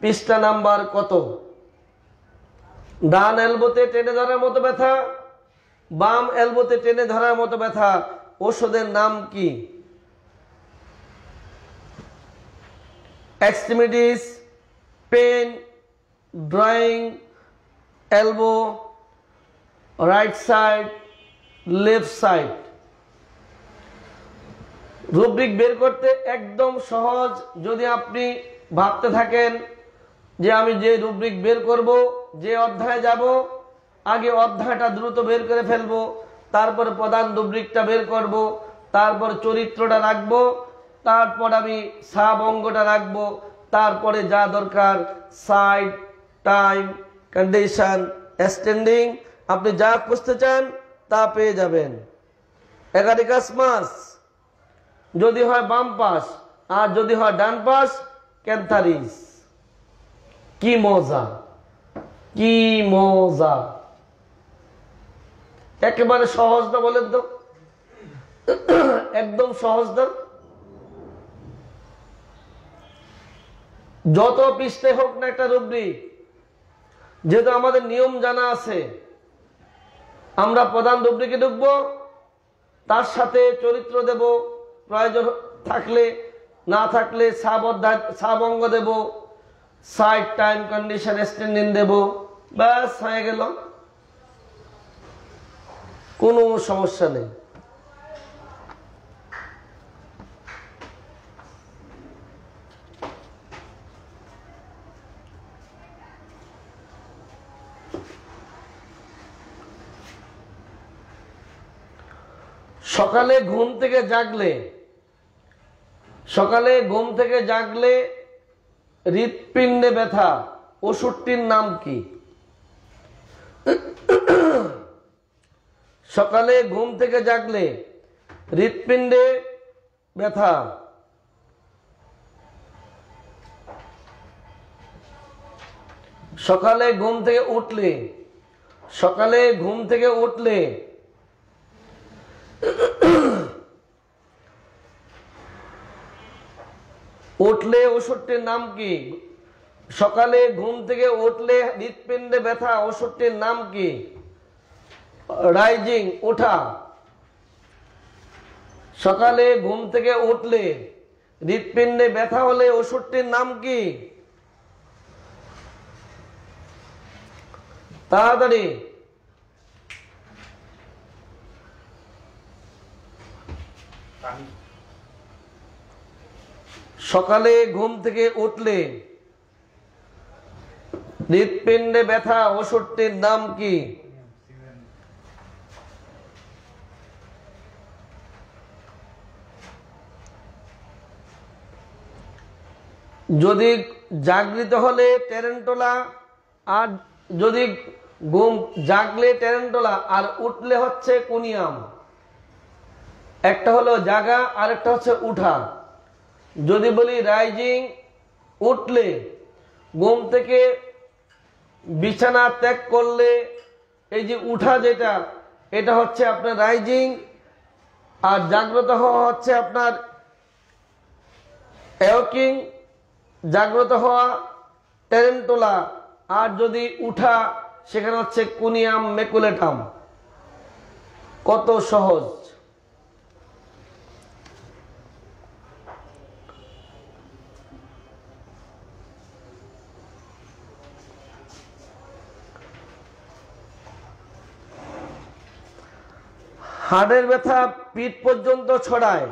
Speaker 1: পৃষ্ঠা নাম্বার কত? ডান এলবোতে টেনে ধরার মতো ব্যথা, বাম এলবোতে টেনে ধরার মতো ব্যথা, ওষুধের নাম কি? Extremities, pain, drawing, elbow, right side, left side. Rubric বের করতে একদম সহজ। যদি আপনি ভাবতে থাকেন যে আমি যে রুব্রিক বের করব যে অধ্যায়ে যাব আগে অধ্যায়টা দ্রুত বের করে ফেলবো, তারপরে প্রধান রুব্রিকটা বের করব, তারপর চরিত্রটা রাখবো, তারপর আমি সাব অঙ্গটা রাখবো, তারপরে যা দরকার সাইড, টাইম, কন্ডিশন, স্ট্যান্ডিং আপনি যা খুঁজতে চান তা পেয়ে যাবেন। একাধিকাস মাস যদি হয় বাম পাশ আর যদি হয় ডান পাশ ক্যান্থারিস। কি মজা, কি মজা, একেবারে সহজ না বলেন তো? একদম সহজ না? যত পৃষ্ঠায় হোক না একটা রুব্রিক, যেহেতু আমাদের নিয়ম জানা আছে, আমরা প্রধান রুব্রিকে ঢুকবো, তার সাথে চরিত্র দেব, প্রয়োজন থাকলে, না থাকলে সাব অঙ্গ দেব, সাইড, টাইম, কন্ডিশন, স্ট্যান্ডিং দেব, ব্যাস হয়ে গেল, কোনো সমস্যা নেই। সকালে ঘুম থেকে জাগলে হৃৎপিণ্ডে ব্যথা, ওষুধটির নাম কি? সকালে ঘুম থেকে জাগলে হৃৎপিণ্ডে ব্যথা, সকালে ঘুম থেকে উঠলে ওষুধটির নাম কি? সকালে ঘুম থেকে উঠলে হৃৎপিণ্ডে ব্যথা, ওষুধটির নাম কি? রাইজিং, ওঠা। সকালে ঘুম থেকে উঠলে হৃৎপিণ্ডে ব্যথা হলে ওষুধটির নাম কি? তাড়াতাড়ি। সকালে ঘুম থেকে উঠলে হৃৎপিণ্ডে ব্যথা, ওষুধটির নাম কি? যদি জাগৃত হলে টেরেন্টোলা, আর যদি ঘুম জাগলে টেরেন্টোলা, আর উঠলে হচ্ছে কুনিয়াম। একটা হলো জাগা আর একটা হচ্ছে উঠা। যদি বলি রাইজিং, উঠলে, ঘুম থেকে বিছানা ত্যাগ করলে, এই যে উঠা যেটা, এটা হচ্ছে আপনার রাইজিং, আর জাগ্রত হওয়া হচ্ছে আপনার অ্যাওয়াকিং, জাগ্রত হওয়া টেরেন্টোলা, আর যদি উঠা সেখানে হচ্ছে কুনিয়াম মেকুলেটাম। কত সহজ। হাড়ের ব্যথা পিঠ পর্যন্ত ছড়ায়,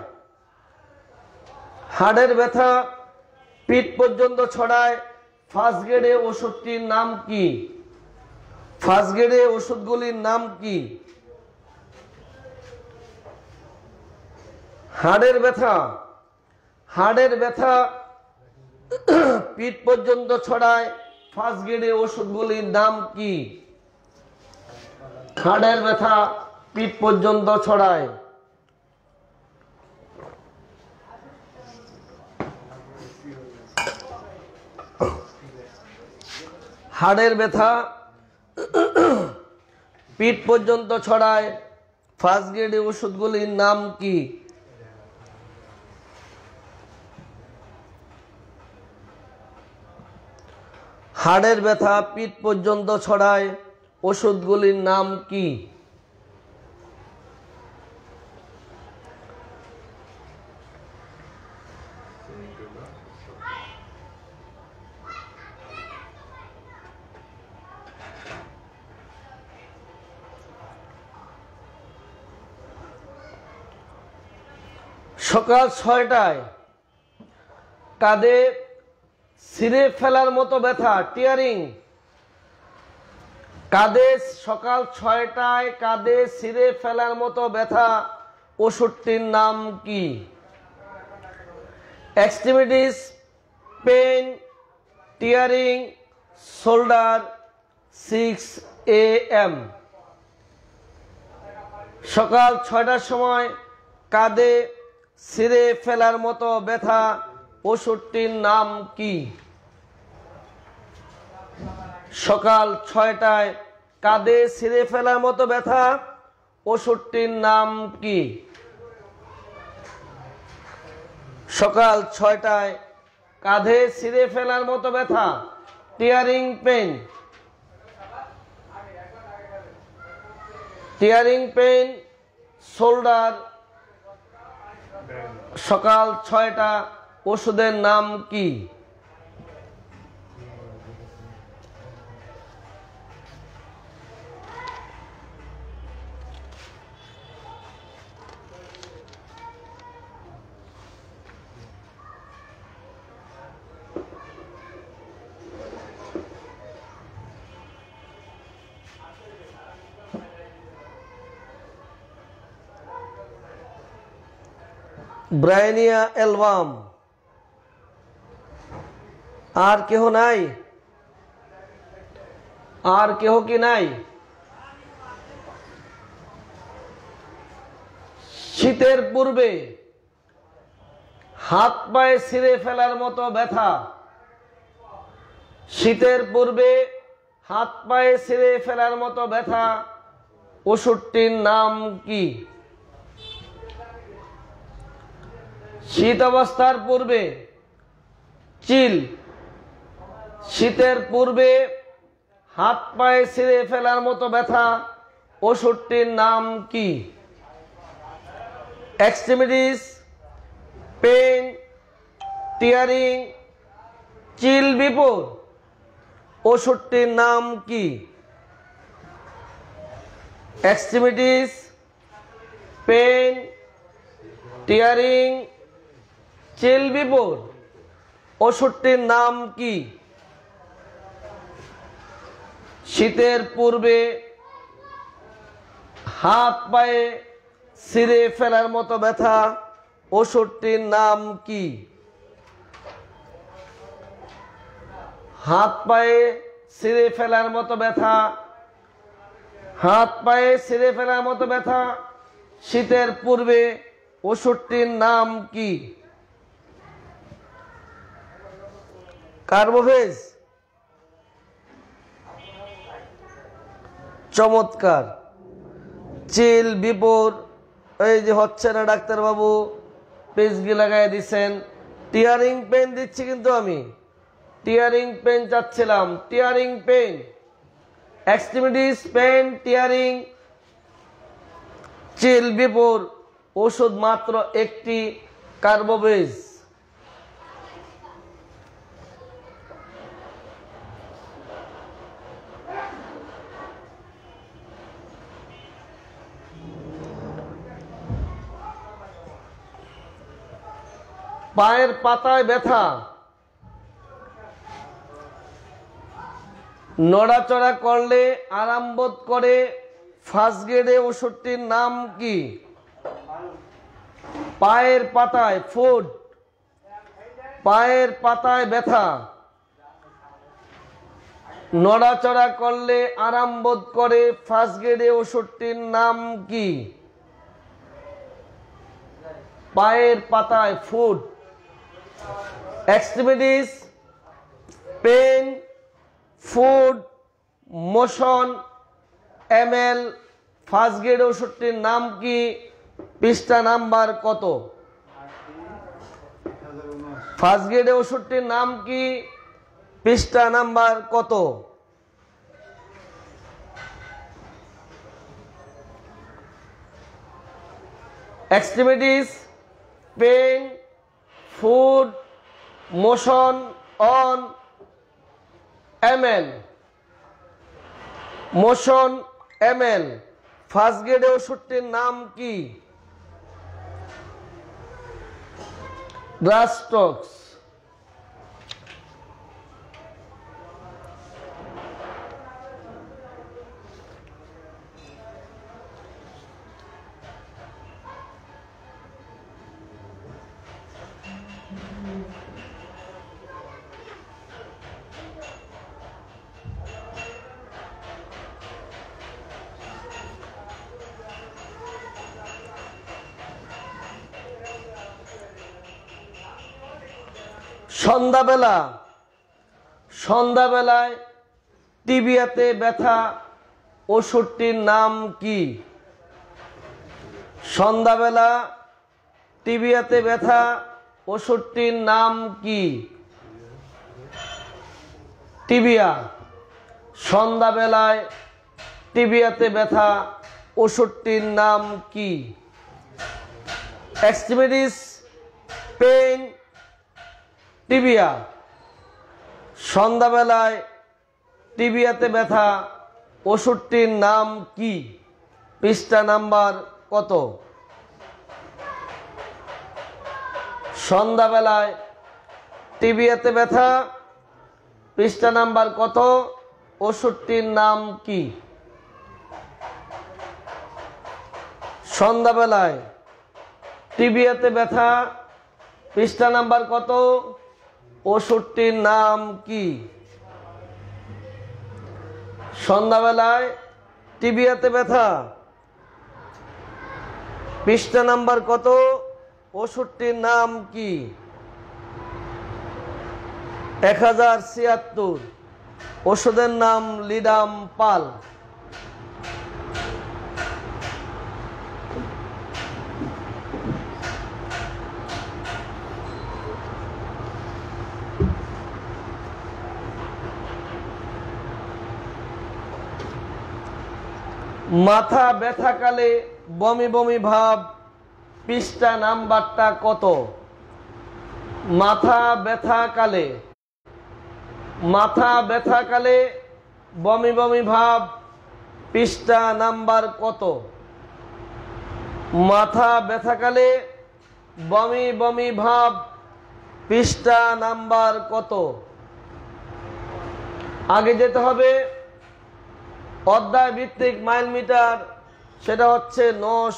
Speaker 1: হাড়ের ব্যথা পিঠ পর্যন্ত ছড়ায়, ফার্স্ট গ্রেডে ওষুধটির নাম কি? ফার্স্ট গ্রেডে ওষুধগুলির নাম কি? হাড়ের ব্যথা পিঠ পর্যন্ত ছড়ায়, ফার্স্ট গ্রেডে ওষুধগুলির নাম কি? হাড়ের ব্যথা পিঠ পর্যন্ত ছড়ায়। হাড়ের ব্যথা পিঠ পর্যন্ত ছড়ায়, ফার্স্ট গ্রেডে ওষুধগুলির নাম কি? হাড়ের ব্যথা পিঠ পর্যন্ত ছড়ায়, ওষুধগুলির নাম কি? সকাল 6টায় কাঁধে ছিঁড়ে ফেলার মতো ব্যথা, টিয়ারিং, কাঁধে সকাল 6টায় কাঁধে ছিঁড়ে ফেলার মতো ব্যথা ওষুধটির নাম কি? Extremities pain tearing shoulder 6 AM। সকাল 6টার সময় কাঁধে ছিঁড়ে ফেলার মতো ব্যথা ওষুধটির নাম কি? সকাল 6টায় কাঁধে ছিঁড়ে ফেলার মতো ব্যথা ওষুধটির নাম কি? সকাল 6টায় কাঁধে ছিঁড়ে ফেলার মতো ব্যথা tearing pain. Tearing pain shoulder. সকাল 6টা ওষুধের নাম কি? ব্রাইনিয়া অ্যালবাম। আর কেহ নাই? আর কেহ কি নাই? শীতের পূর্বে হাত পায়ে ছিঁড়ে ফেলার মতো ব্যথা। শীতের পূর্বে হাত পায়ে ছিঁড়ে ফেলার মতো ব্যথা ওষুধটির নাম কি? শীত অবস্থার পূর্বে চিল। শীতের পূর্বে হাত পায়ে ছিঁড়ে ফেলার মতো ব্যথা ওষুধটির নাম কি? এক্সট্রিমিটিস পেন টিয়ারিং চিল বিপদ ওষুধটির নাম কি? এক্সট্রিমিটিস পেন টিয়ারিং চিল বিপদ ওষুধটির নাম কি? শীতের পূর্বে হাত পায়ে ছিঁড়ে ফেলার মতো ব্যথা ওষুধটির নাম কি? হাত পায়ে ছিঁড়ে ফেলার মতো ব্যথা। হাত পায়ে ছিঁড়ে ফেলার মতো ব্যথা শীতের পূর্বে ওষুধটির নাম কি? কার্বোভেজ। চমৎকার। চিল বিপদ এই যে হচ্ছে না ডাক্তারবাবু, পেজগি লাগাই দিচ্ছেন। টিয়ারিং পেন দিচ্ছি কিন্তু আমি টিয়ারিং পেন চাচ্ছিলাম। Tearing pain extremities pain tearing chill বিপদ ওষুধ মাত্র একটি, কার্বোভেজ। পায়ের পাতায় ব্যথা, নড়াচড়া করলে আরাম বোধ করে, ফার্স্ট গ্রেডে ওষুধটির নাম কি? পায়ের পাতায় ফুট। পায়ের পাতায় ব্যথা, নড়াচড়া করলে আরাম বোধ করে, ফার্স্ট গ্রেডে ওষুধটির নাম কি? পায়ের পাতায় foot. Extremities pain food motion ML first grade ওষুধটির নাম কি? পৃষ্ঠা নাম্বার কত? ফার্স্ট গ্রেড ওষুধটির নাম কি? পৃষ্ঠা নাম্বার কত? Extremities pain food motion on ML motion ML first গ্রেডে ওষুধটির নাম কি? গ্রাস্টক্স। সন্ধ্যাবেলা, সন্ধ্যাবেলায় টিবিয়াতে ব্যথা ওষুধটির নাম কি? সন্ধ্যাবেলা টিবিয়াতে ব্যথা ওষুধটির নাম কি? টিবিয়া, সন্ধ্যাবেলায় টিবিয়াতে ব্যথা ওষুধটির নাম কি? এক্সট্রিমিটিস পেইন টিবিয়া, সন্ধ্যাবেলায় টিবিয়াতে ব্যথা ওষুধটির নাম কি? পৃষ্ঠা নাম্বার কত? সন্ধ্যাবেলায় টিবিয়াতে ব্যথা, পৃষ্ঠা নাম্বার কত? ওষুধটির নাম কি? সন্ধ্যাবেলায় টিবিয়াতে ব্যথা, পৃষ্ঠা নাম্বার কত? ওষুধটির নাম কি? সন্ধ্যাবেলায় টিবিয়াতে ব্যথা, পৃষ্ঠা নাম্বার কত? ওষুধটির নাম কি? 1076। ওষুধের নাম লিডাম পাল। মাথা ব্যথাকালে বমি বমি ভাব, পৃষ্ঠা নাম্বারটা কত? মাথা ব্যথাকালে, মাথা ব্যথাকালে বমি বমি ভাব, পৃষ্ঠা নাম্বার কত? মাথা ব্যথাকালে বমি বমি ভাব, পৃষ্ঠা নাম্বার কত? আগে যেতে হবে অধ্যায় ভিত্তিক মাইল মিটার, সেটা হচ্ছে নোস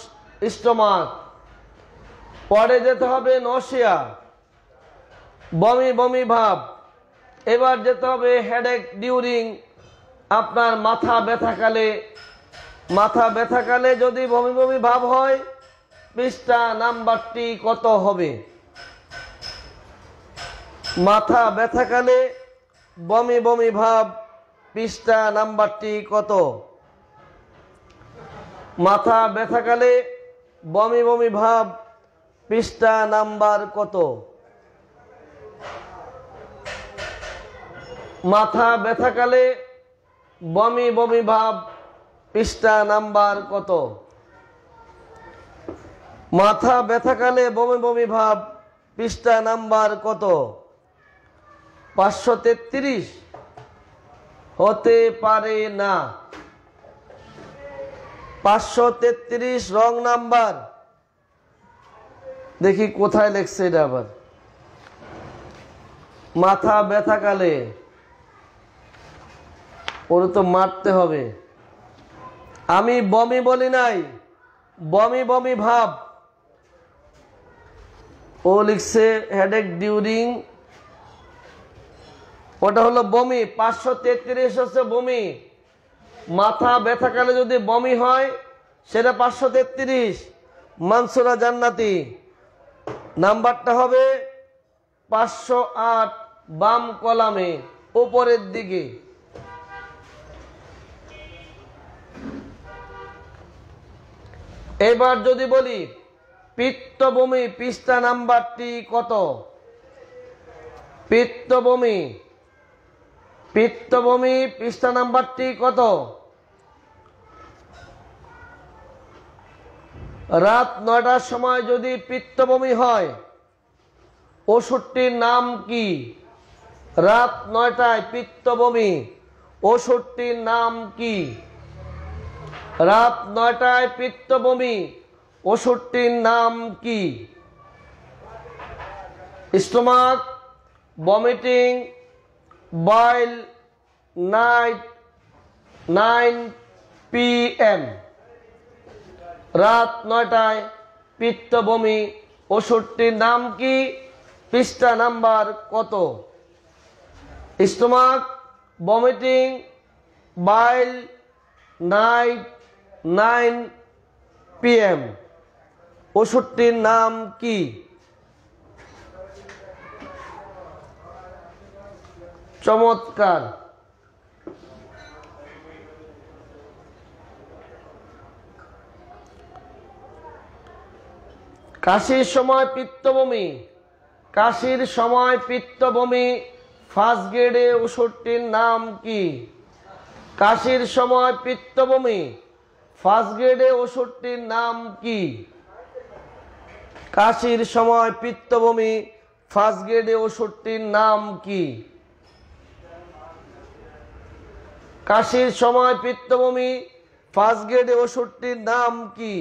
Speaker 1: স্টোমাক। পরে যেতে হবে নসিয়া, বমি বমি ভাব। এবার যেতে হবে হেডেক ডিউরিং, আপনার মাথা ব্যথাকালে। মাথা ব্যথাকালে যদি বমি বমি ভাব হয়, পৃষ্ঠা নাম্বারটি কত হবে? মাথা ব্যথাকালে বমি বমি ভাব, পৃষ্ঠা নাম্বারটি কত? মাথা ব্যথাকালে বমি বমি ভাব, পৃষ্ঠা নাম্বার কত? মাথা ব্যথাকালে বমি বমি ভাব, পৃষ্ঠা নাম্বার কত? মাথা ব্যথাকালে বমি বমি ভাব, পৃষ্ঠা নাম্বার কত? 533 হতে পারে না। 533 রং নাম্বার। দেখি কোথায় লেখছে এটা আবার। মাথা ব্যথাকালে, ওর তো মারতে হবে। আমি বমি বলি নাই, বমি বমি ভাব। ও লিখছে হেডেক ডিউরিং, ওটা হলো বমি। 533 হচ্ছে বমি। মাথা ব্যথাকালে যদি বমি হয় সেটা 533। মানসুরা জান্নাতি নাম্বারটা হবে 508, বাম কলামে উপরের দিকে। এবার যদি বলি পিত্ত বমি, পৃষ্ঠা নাম্বারটি কত? পিত্ত বমি, পিত্ত বমি, পৃষ্ঠা নাম্বারটি কত? রাত 9টার সময় যদি পিত্ত বমি হয়, ওষুধটির নাম কি? রাত 9টায় পিত্ত বমি, ওষুধটির নাম কি? রাত 9টায় পিত্ত বমি, ওষুধটির নাম কি? স্টোমাক, ভমিটিং, বাইল, নাইট 9 PM। রাত 9টায় পিত্ত বমি, ওষুধটির নাম কি? পৃষ্ঠা নাম্বার কত? স্টোমাক, ভমিটিং, বাইল, নাইট 9 PM। ওষুধটির নাম কি? চমৎকার। কাশির সময় পিত্তবমি, কাশির সময় পিত্তবমি ফার্স্ট গ্রেডে ওষুধটির নাম কি? কাশির সময় পিত্তবমি ফার্স্ট গ্রেডে ওষুধটির নাম কি? কাশির সময় পিত্তবমি ফার্স্ট গ্রেডে ওষুধটির নাম কি? কাশির সময় পিত্তবমি ফার্স্ট গ্রেডে ওষুধটির নাম কি?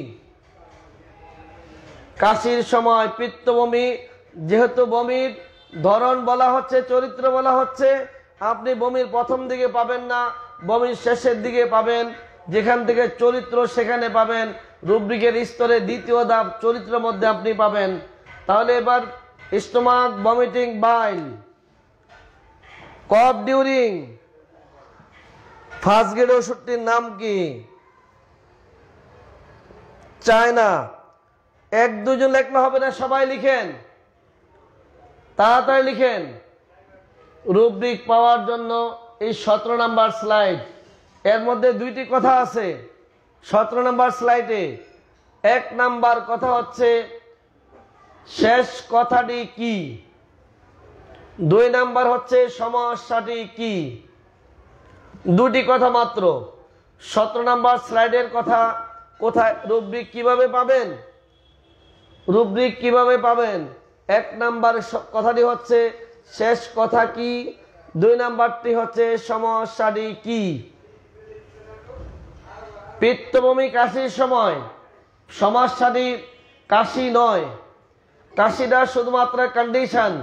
Speaker 1: কাশির সময় পিত্তবমি, যেহেতু বমির ধরন বলা হচ্ছে, চরিত্র বলা হচ্ছে, আপনি বমির প্রথম দিকে পাবেন না, বমির শেষের দিকে পাবেন। যেখান থেকে চরিত্র সেখানে পাবেন, রুব্রিকের স্তরে দ্বিতীয় ধাপ চরিত্রের মধ্যে আপনি পাবেন। তাহলে এবার স্টোমাক, ভমিটিং, বাইল, কফ ডিউরিং ফার্স্ট গ্রেড ওষুধটির নাম কি? চায়না। এক দুজন লেখলে হবে না, সবাই লিখেন, তাড়াতাড়ি লিখেন। রুব্রিক পাওয়ার জন্য এই 17 নাম্বার স্লাইড, এর মধ্যে দুইটি কথা আছে 17 নাম্বার স্লাইডে। এক নাম্বার কথা হচ্ছে শেষ কথাটি কি, 2 নাম্বার হচ্ছে সমস্যাটি কি। দুটি কথা মাত্র। 17 নাম্বার স্লাইডের কথা কোথায়, রুব্রিক কিভাবে পাবেন? রুব্রিক কিভাবে পাবেন? 1 নাম্বার কথাটি হচ্ছে শেষ কথা কি, 2 নাম্বারটি হচ্ছে সমস্যাটি কি। পিত্তবমি কাশির সময় সমস্যাটি কাশি নয়, কাশিটা শুধুমাত্র কন্ডিশন,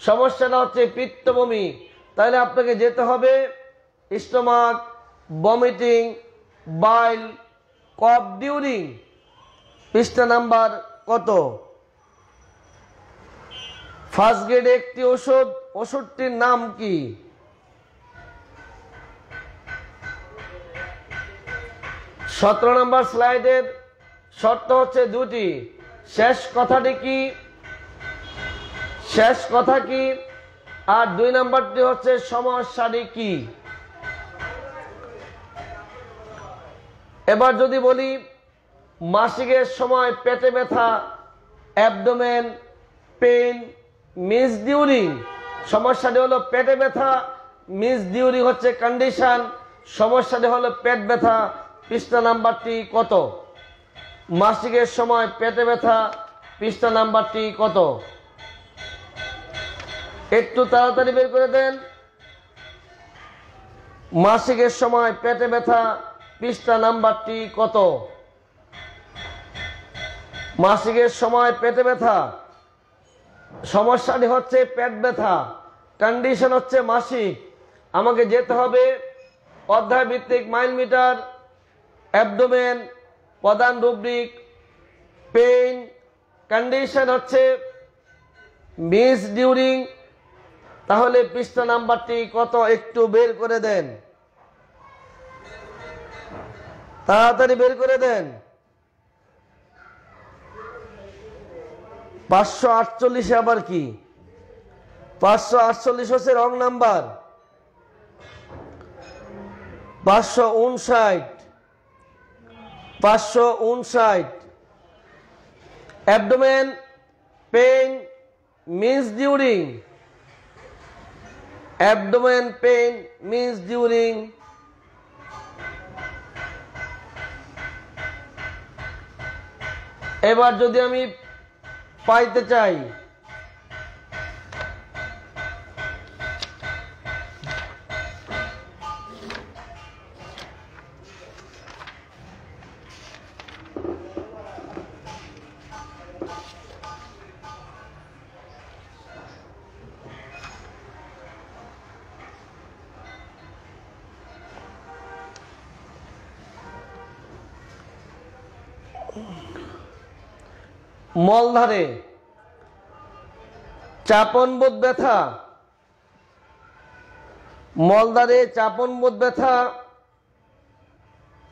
Speaker 1: সমস্যাটা হচ্ছে পিত্তবমি। তাহলে আপনাকে যেতে হবে স্টোমাক, ভমিটিং, বাইল, কফ ডিউরিং। পৃষ্ঠা নাম্বার কত? ফার্স্ট গ্রেডে একটি ওষুধ, ওষুধটির নাম কি? সতেরো নম্বর স্লাইডের শর্ত হচ্ছে দুটি, শেষ কথাটি কি, শেষ কথা কি, আর 2 নম্বরটি হচ্ছে সমস্যাটি কি। এবার যদি বলি মাসিকের সময় পেটে ব্যথা, অ্যাবডোমেন পেইন, মিস ডিউরিং, সমস্যাটি হলো পেটে ব্যথা, মিস ডিউরিং হচ্ছে কন্ডিশন, সমস্যাটি হলো পেট ব্যথা। পৃষ্ঠা নাম্বারটি কত? মাসিকের সময় পেটে ব্যথা, পৃষ্ঠা নাম্বারটি কত? একটু তাড়াতাড়ি বের করে দেন। মাসিকের সময় পেটে ব্যথা, পৃষ্ঠা নাম্বারটি কত? মাসিকের সময় পেটে ব্যথা, সমস্যাটি হচ্ছে পেট ব্যথা, কন্ডিশন হচ্ছে মাসিক। আমাকে যেতে হবে অধ্যায় ভিত্তিক মাইল মিটার, অ্যাবডোমেন, প্রধান রুব্রিক, পেইন, কন্ডিশন হচ্ছে মিস ডিউরিং। তাহলে পৃষ্ঠা নাম্বারটি কত একটু বের করে দেন, তাড়াতাড়ি বের করে দেন। 548 আবার কি? 548 হচ্ছে wrong number. 559, 559 abdomen pain miss during, abdomen pain miss during. এবার যদি আমি পাইতে চাই মলধারে চাপনবোধ ব্যথা, মলধারে চাপনবোধ ব্যথা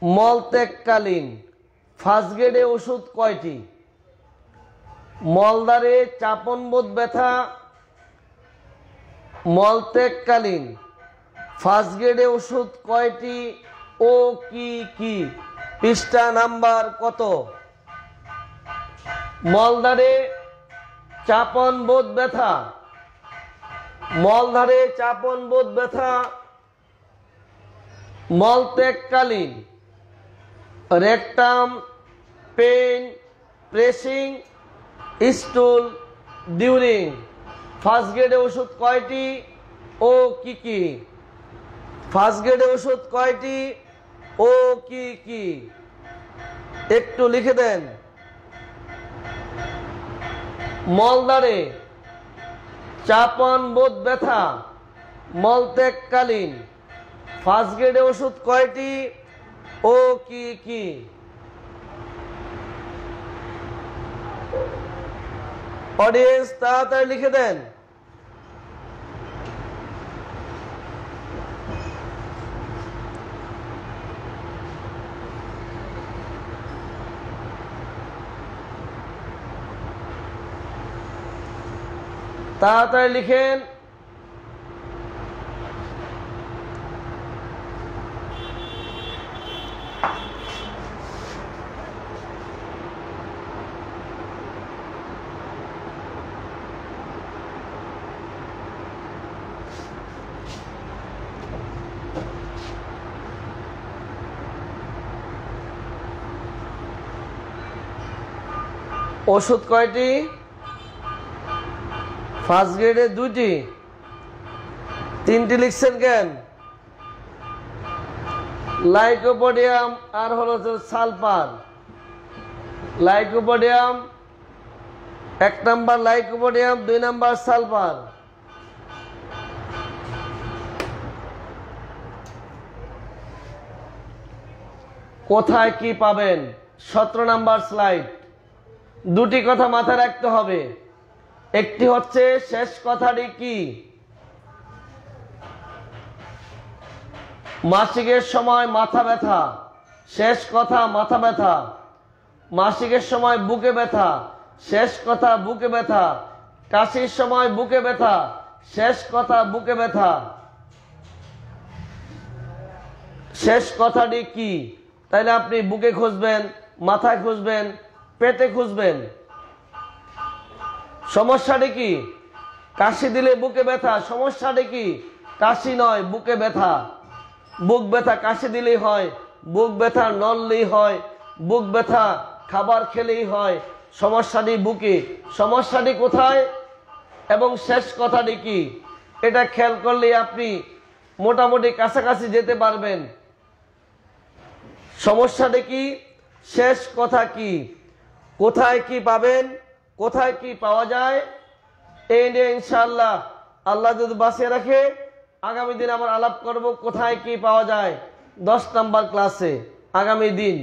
Speaker 1: মলত্যাগকালীন ফার্স্ট গ্রেডে ওষুধ কয়টি? মলদ্বারে চাপনবোধ ব্যথা মলত্যাগকালীন ফার্স্ট গ্রেডে ওষুধ কয়টি ও কি কি? পৃষ্ঠা নাম্বার কত? মলদ্বারে চাপন বোধ ব্যথা, মলদ্বারে চাপন বোধ ব্যথা মলত্যাগকালীন, rectum pain, pressing, stool during. First গ্রেডে ওষুধ কয়টি ও কি কি? ফার্স্ট গ্রেডে ওষুধ কয়টি ও কি কি? একটু লিখে দেন। মলদ্বারে চাপন বোধ ব্যথা মলত্যাগকালীন ফার্স্ট গ্রেডে ওষুধ কয়টি ও কি কি? অডিয়েন্স তাড়াতাড়ি লিখে দেন। তাড়াতাড়ি লিখেন। ওষুধ কয়টি? ফার্স্ট গ্রেডে দুইটি, তিনটি লিখছেন কেন? লাইকোপোডিয়াম আর হলো sulphur. Lycopodium 1 number, lycopodium 2 number sulphur. কোথায় কি পাবেন? 17 নাম্বার স্লাইড। দুটি কথা মাথায় রাখতে হবে। একটি হচ্ছে শেষ কথাটি কি? মাসিকের সময় মাথা ব্যথা, শেষ কথা মাথা ব্যথা। মাসিকের সময় বুকে ব্যথা, শেষ কথা বুকে ব্যথা। কাশির সময় বুকে ব্যথা, শেষ কথা বুকে ব্যথা। শেষ কথাটি কি? তাইলে আপনি বুকে খুঁজবেন, মাথায় খুঁজবেন, পেটে খুঁজবেন। সমস্যাটি কি? কাশি দিলে বুকে ব্যথা। সমস্যাটি কি? কাশি নয়, বুকে ব্যথা। বুক ব্যথা কাশি দিলেই হয়, বুক ব্যথা নড়লেই হয়, বুক ব্যথা খাবার খেলেই হয়। সমস্যাটি বুকে। সমস্যাটি কোথায় এবং শেষ কথাটি কি? এটা খেয়াল করলেই আপনি মোটামুটি কাছাকাছি যেতে পারবেন। সমস্যাটি কি? শেষ কথা কি? কোথায় কি পাবেন? কোথায় কি পাওয়া যায়? এই নিয়ে ইনশাআল্লাহ আল্লাহ যদি বাঁচিয়ে রাখে আগামী দিন আবার আলাপ করব কোথায় কি পাওয়া যায় 10 নাম্বার ক্লাসে আগামী দিন।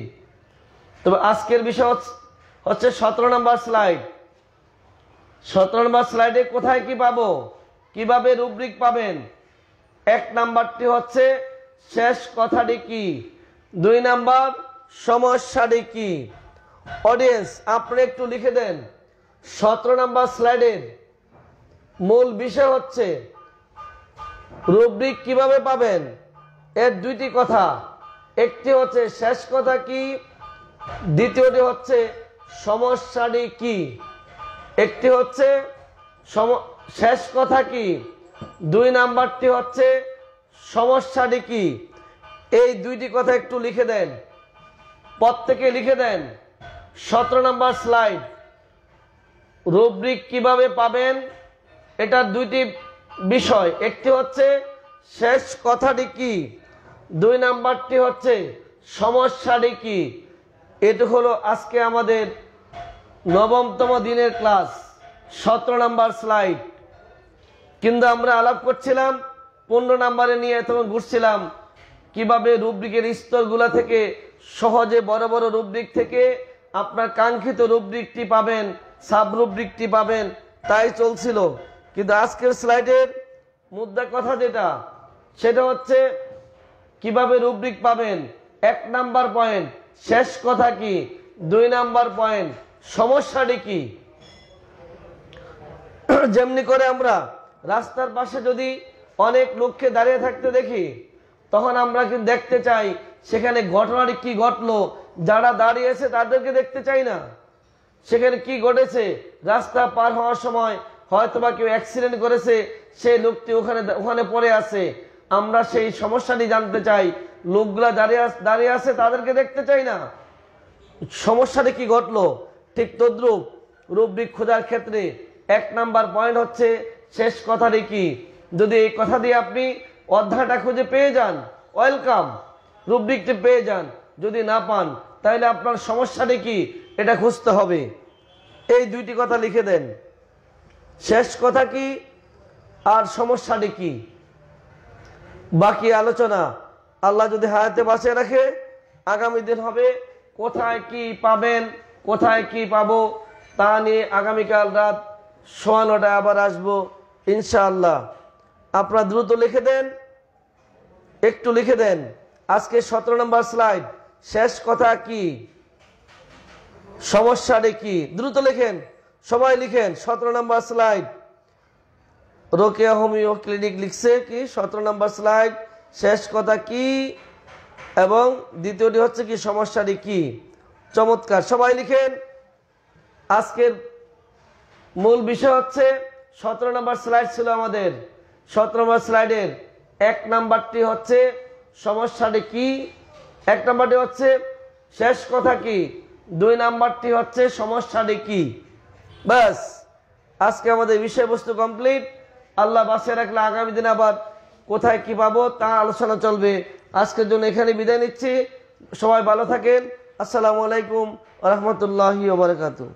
Speaker 1: তবে আজকের বিষয় হচ্ছে 17 নাম্বার স্লাইড। 17 নাম্বার স্লাইডে কোথায় কি পাবো, কিভাবে রুব্রিক পাবেন। 1 নাম্বারটি হচ্ছে শেষ কথাটি কি, 2 নাম্বার সমস্যাটি কি। অডিয়েন্স আপনি একটু লিখে দেন। 17 নাম্বার স্লাইডের মূল বিষয় হচ্ছে রুব্রিক কিভাবে পাবেন। এর দুইটি কথা, একটি হচ্ছে শেষ কথা কি, দ্বিতীয়টি হচ্ছে সমস্যাটি কি। একটি হচ্ছে শেষ কথা কি, 2 নাম্বারটি হচ্ছে সমস্যাটি কি। এই দুইটি কথা একটু লিখে দেন, প্রত্যেকে লিখে দেন। 17 নাম্বার স্লাইড রুব্রিক কিভাবে পাবেন, এটা দুইটি বিষয়। একটি হচ্ছে শেষ কথাটি কি, 2 নাম্বারটি হচ্ছে সমস্যাটি কি। এটি হলো আজকে আমাদের 9তম দিনের ক্লাস 17 নাম্বার স্লাইড। কিন্তু আমরা আলাপ করছিলাম 15 নাম্বারে নিয়ে, তখন ঘুরছিলাম কিভাবে রুব্রিকের স্তরগুলা থেকে সহজে বড় বড় রুব্রিক থেকে আপনার কাঙ্ক্ষিত রুব্রিকটি পাবেন, সাব রুব্রিকটি পাবেন, তাই চলছিল। কিন্তু আজকের স্লাইডের মুদ্রা কথা যেটা, সেটা হচ্ছে কিভাবে রুব্রিক পাবেন। 1 নাম্বার পয়েন্ট শেষ কথা কি, 2 নাম্বার পয়েন্ট সমস্যাটি কি। যেমনি করে আমরা রাস্তার পাশে যদি অনেক লোককে দাঁড়িয়ে থাকতে দেখি, তখন আমরা কিন্তু দেখতে চাই সেখানে ঘটনাটি কি ঘটলো। যারা দাঁড়িয়েছে তাদেরকে দেখতে চাই না, সেখানে কি ঘটেছে। রাস্তা পার হওয়ার সময় হয়তোবা কেউ অ্যাক্সিডেন্ট করেছে, সেই লোকটি ওখানে পড়ে আছে, আমরা সেই সমস্যাটি জানতে চাই। লোকগুলা দাঁড়িয়ে আছে তাদেরকে দেখতে চাই না, সমস্যাটি কি ঘটলো। ঠিক তদ্রুপ রুব্রিক খোঁজার ক্ষেত্রে 1 নাম্বার পয়েন্ট হচ্ছে শেষ কথাটি কি। যদি এই কথা দিয়ে আপনি অধ্যায়টা খুঁজে পেয়ে যান, ওয়েলকাম, রুব্রিকটি পেয়ে যান। যদি না পান তাহলে আপনার সমস্যাটি কি এটা খুঁজতে হবে। এই 2টি কথা লিখে দেন, শেষ কথা কি আর সমস্যাটি কি। বাকি আলোচনা আল্লাহ যদি হায়াতে বাঁচিয়ে রাখে আগামী দিন হবে। কোথায় কি পাবেন, কোথায় কি পাবো তা নিয়ে আগামীকাল রাত 9:15 আবার আসবো ইনশাআল্লাহ। আপনারা দ্রুত লিখে দেন, একটু লিখে দেন। আজকে 17 নম্বর স্লাইড, শেষ কথা কি, সমস্যাটি কি, দ্রুত লিখেন, সবাই লিখেন। 17 নম্বর স্লাইড, রোকেয়া হোমিও ক্লিনিক লিখছে কি 17 নম্বর স্লাইড, শেষ কথা কি এবং দ্বিতীয়টি হচ্ছে কি সমস্যাটি কি। চমৎকার, সবাই লিখেন। আজকের মূল বিষয় হচ্ছে 17 নম্বর স্লাইড ছিল আমাদের। 17 নম্বর স্লাইডের 1 নাম্বারটি হচ্ছে সমস্যাটি কি, 1 নাম্বারটি হচ্ছে শেষ কথা কি, 2 নাম্বারটি হচ্ছে সমস্যাটি কি। ব্যাস, আজকে আমাদের বিষয়বস্তু কমপ্লিট। আল্লাহ বাঁচিয়ে রাখলে আগামী দিন আবার কোথায় কি পাবো তা আলোচনা চলবে। আজকের জন্য এখানে বিদায় নিচ্ছি। সবাই ভালো থাকেন। আসসালামু আলাইকুম ওয়া রাহমাতুল্লাহি ওয়া বারাকাতুহু।